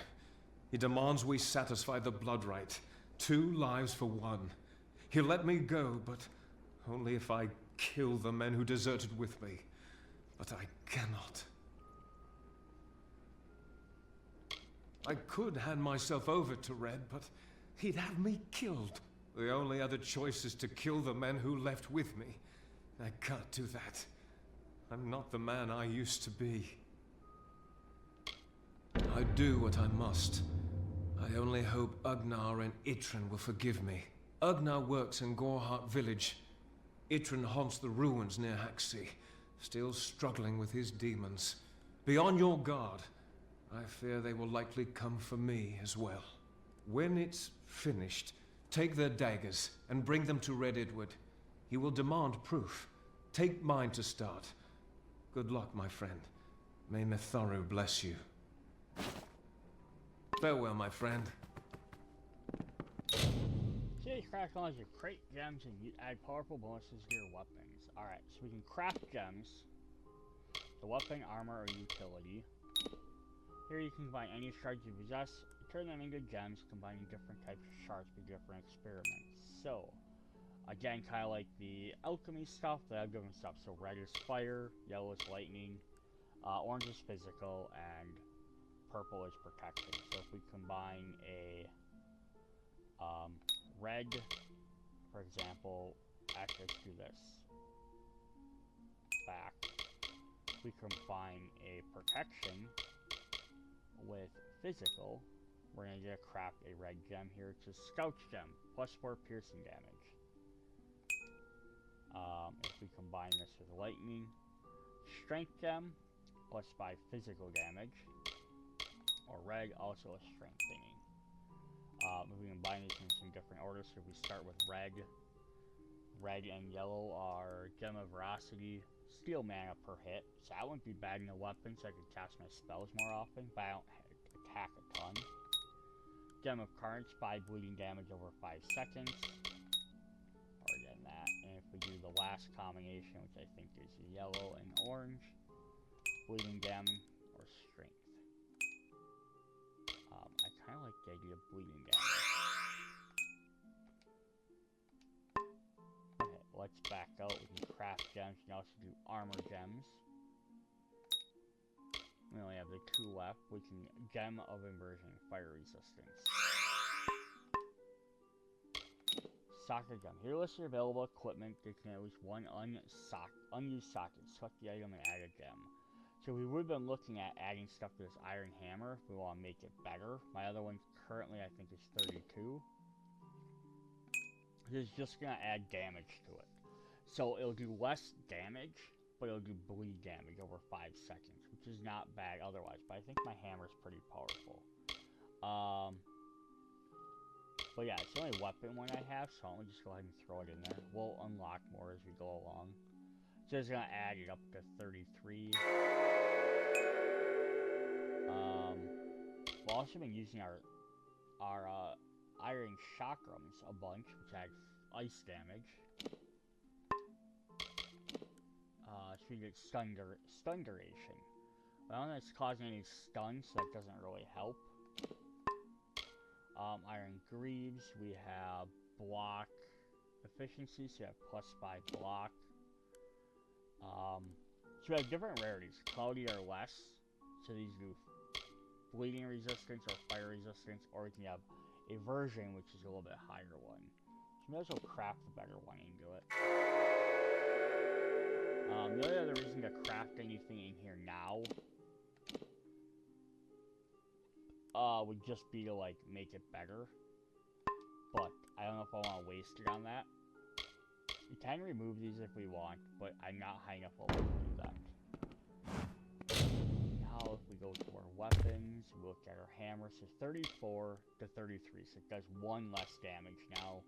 He demands we satisfy the blood rite. 2 lives for 1. He'll let me go, but only if I kill the men who deserted with me. But I cannot. I could hand myself over to Red, but he'd have me killed. The only other choice is to kill the men who left with me. I can't do that. I'm not the man I used to be. I do what I must. I only hope Ugnar and Itrin will forgive me. Ugnar works in Gorhart village. Itrin haunts the ruins near Haxi, still struggling with his demons. Be on your guard. I fear they will likely come for me as well. When it's finished, take their daggers and bring them to Red Idward. He will demand proof. Take mine to start. Good luck, my friend. May Mitharu bless you. Farewell, my friend. Today's craft knowledge of crate gems and you add powerful bonuses to your weapons. Alright, so we can craft gems. The weapon, armor, or utility. Here you can combine any shards you possess, turn them into gems, combining different types of shards for different experiments. So, again, kind of like the alchemy stuff, the alchemy stuff. So red is fire, yellow is lightning, orange is physical, and purple is protection. So if we combine a red, for example, actually let's do this. Back. We combine a protection with physical. We're going to craft a red gem here. It's a Scout gem, plus 4 piercing damage. If we combine this with lightning, strength gem, plus 5 physical damage. Or red, also a strength thingy. If we combine these in some different orders, so if we start with red and yellow are Gem of Veracity, Steel mana per hit, so that wouldn't be bad in a weapon, so I could cast my spells more often, but I don't attack a ton. Gem of Carnage, 5 bleeding damage over 5 seconds. Or again that. And if we do the last combination, which I think is yellow and orange, bleeding damage or strength. I kind of like the idea of bleeding damage. Okay, let's back out. We can craft gems. We can also do armor gems. We only have the 2 left. We can Gem of Inversion, fire resistance. Socket gem. Here lists your available equipment. They can at least 1 unused socket. Select the item and add a gem. So we would have been looking at adding stuff to this iron hammer if we want to make it better. My other one currently I think is 32. It's just going to add damage to it. So it'll do less damage, but it'll do bleed damage over 5 seconds, which is not bad otherwise, but I think my hammer's pretty powerful. But yeah, it's the only weapon one I have, so I'll just go ahead and throw it in there. We'll unlock more as we go along. So it's gonna add it up to 33. We've also been using our our iron chakrams a bunch, which adds ice damage. So we get stun duration. I don't know if it's causing any stuns, so that doesn't really help. Iron greaves, we have block efficiency, so you have +5 block. So we have different rarities, cloudy or less. So these do bleeding resistance or fire resistance, or you can have a version which is a little bit higher one. So you may as well craft a better one into it. The only other reason to craft anything in here now would just be to like make it better. But I don't know if I want to waste it on that. We can remove these if we want, but I'm not high enough level to do that. Now if we go to our weapons, we look at our hammer, so 34 to 33, so it does 1 less damage now,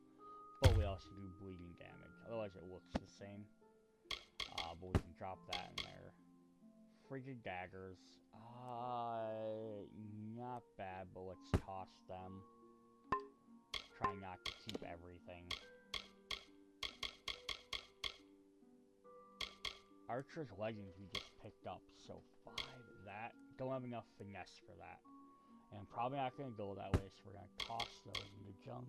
but we also do bleeding damage, otherwise it looks the same. But we can drop that in there. Frigid daggers, not bad, but let's toss them. Try not to keep everything. Archer's leggings we just picked up, so 5 that. Don't have enough finesse for that. And I'm probably not going to go that way, so we're going to toss those in the junk.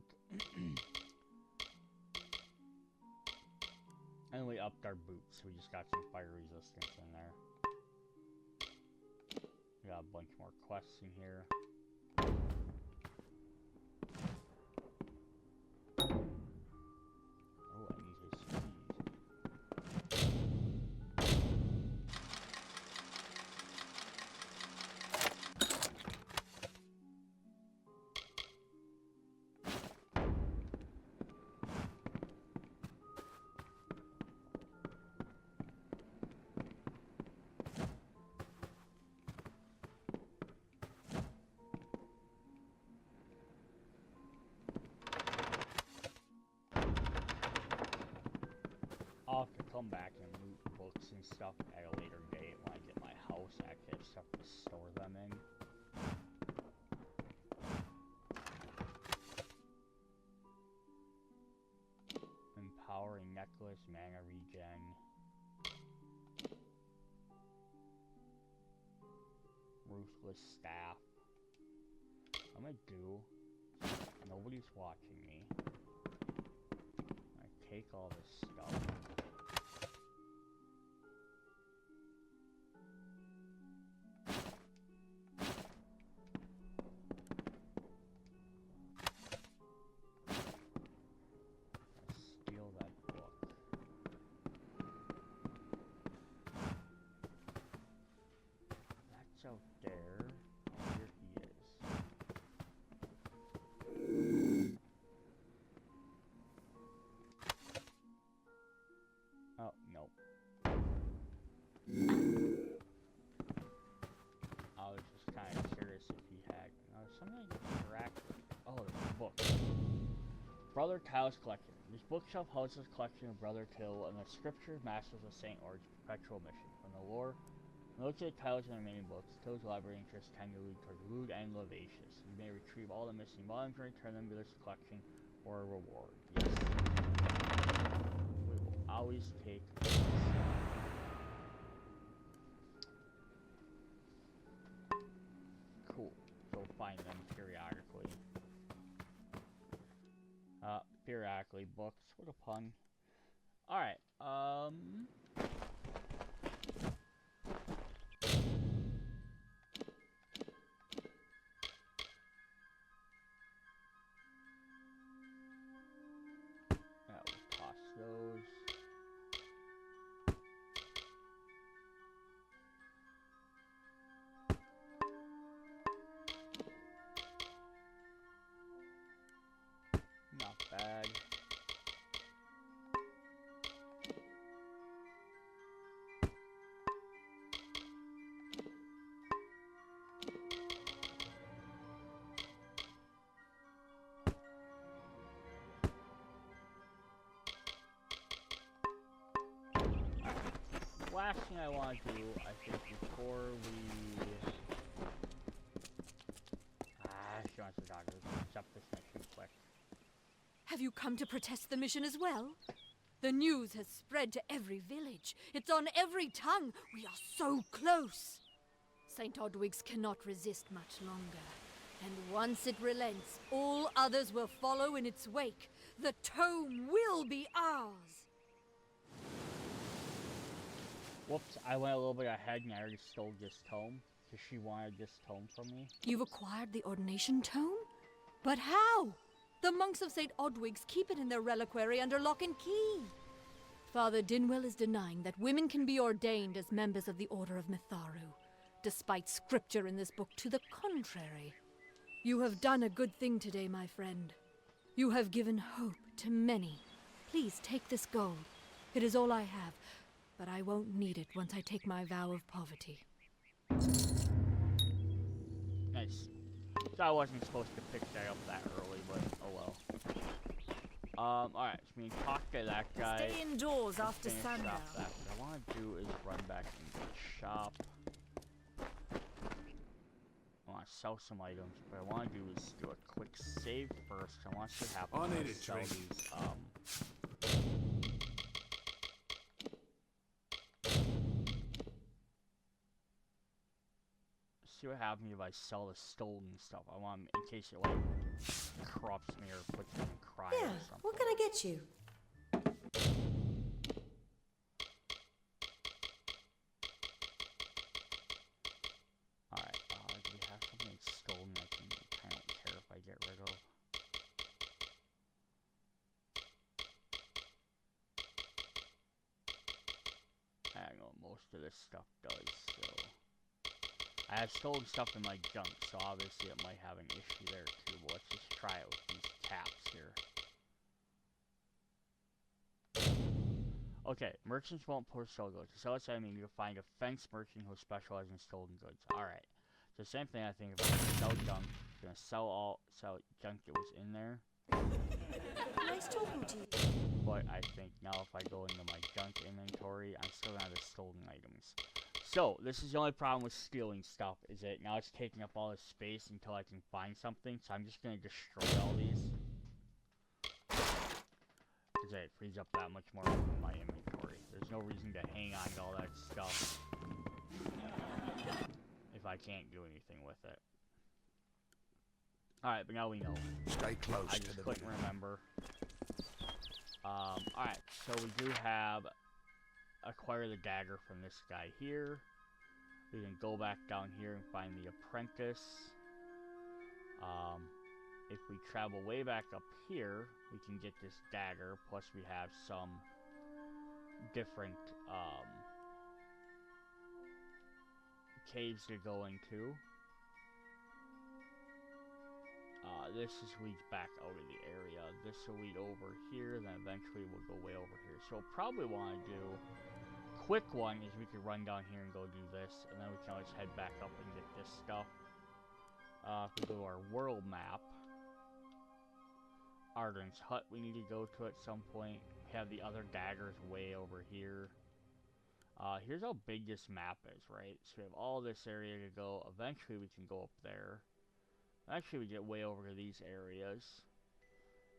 And we upped our boots, so we just got some fire resistance in there. We got a bunch more quests in here. Oh, I need his keys. I'll have to come back and loot books and stuff at a later date when I get my house. I actually have stuff to store them in. Empowering necklace, mana regen. Ruthless staff. I'm gonna do. Nobody's watching me. I take all this stuff. Steal that book. That's out there. Here he is. Oh, nope. I was just kind of curious if he had something to interact with. Oh, there's a book. Brother Kyle's collection. This bookshelf houses a collection of Brother Till and the scriptures masters of St. Ord's perpetual mission. From the lore, noted titles and remaining books, Till's library interests tend to lead toward lewd and lascivious. You may retrieve all the missing volumes and return them to this collection for a reward. Yes. We will always take this. Cool. So we'll find them periodically. Periodically books. What a pun. Alright, yeah, we'll toss those. Not bad. Last thing I want to do, I think, before we... actually, I want the doctor. Let's accept this mission quick. Have you come to protest the mission as well? The news has spread to every village. It's on every tongue. We are so close. St. Odwig's cannot resist much longer. And once it relents, all others will follow in its wake. The tome will be ours. Whoops, I went a little bit ahead and I already stole this tome. Because she wanted this tome from me. You've acquired the ordination tome? But how? The monks of St. Odwig's keep it in their reliquary under lock and key. Father Dinwell is denying that women can be ordained as members of the Order of Mitharu, despite scripture in this book to the contrary. You have done a good thing today, my friend. You have given hope to many. Please take this gold. It is all I have, but I won't need it once I take my vow of poverty. Nice. So I wasn't supposed to pick that up that early, but oh well. Alright, so we talk to that guy. Stay indoors after sundown. What I want to do is run back into the shop. I want to sell some items, but I want to do is do a quick save first. I want to have I need a sell drink. these, see what happens if I sell the stolen stuff. I want, in case it like corrupts me or puts me in crime Yeah, or something. what can I get you? Alright, do we have something stolen I don't care if I get rid of? I don't know what most of this stuff does, so... I have stolen stuff in my junk, so obviously it might have an issue there too, but let's just try it with these caps here. Okay, merchants won't sell goods. To sell its enemy, you can find a fence merchant who specializes in stolen goods. Alright. So same thing I think if I sell junk, I'm gonna sell junk that was in there. Nice talking to you. But I think now if I go into my junk inventory, I'm still gonna have the stolen items. So, this is the only problem with stealing stuff, is that now it's taking up all this space until I can find something, so I'm just gonna destroy all these. Because it frees up that much more room in my inventory. There's no reason to hang on to all that stuff if I can't do anything with it. Alright, but now we know. Stay close I to just the couldn't remember. Alright, so we do have acquire the dagger from this guy here. We can go back down here and find the apprentice. If we travel way back up here, we can get this dagger, plus we have some different caves to go into. This is leads back out of the area. This will lead over here, then eventually we'll go way over here. So probably want to do quick one is we could run down here and go do this, and then we can always head back up and get this stuff. If we go to our world map, Arden's hut we need to go to at some point. We have the other daggers way over here. Here's how big this map is, right? So we have all this area to go. Eventually we can go up there. Actually, we get way over to these areas.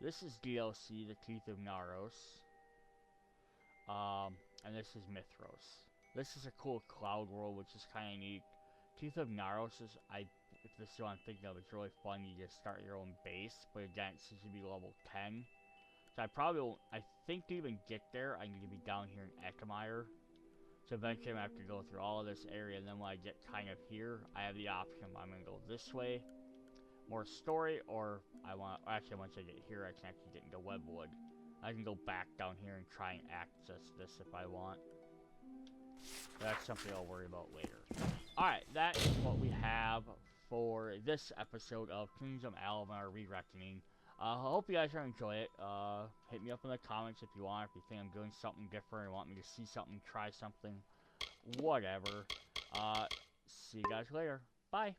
This is DLC, the Teeth of Naros. And this is Mithros. This is a cool cloud world, which is kind of neat. Teeth of Naros is, if this is what I'm thinking of, it's really fun. You just start your own base, but again, it seems to be level 10. So I probably won't, I think to even get there, I need to be down here in Ekemire. So eventually I'm going to have to go through all of this area, and then when I get kind of here, I have the option. I'm going to go this way. More story, or actually once I get here I can actually get into Webwood. I can go back down here and try and access this if I want. That's something I'll worry about later. Alright, that is what we have for this episode of Kingdoms of Alumar Re-Reckoning. I hope you guys are enjoying it. Hit me up in the comments if you want, if you think I'm doing something different or want me to see something, try something, whatever. See you guys later. Bye.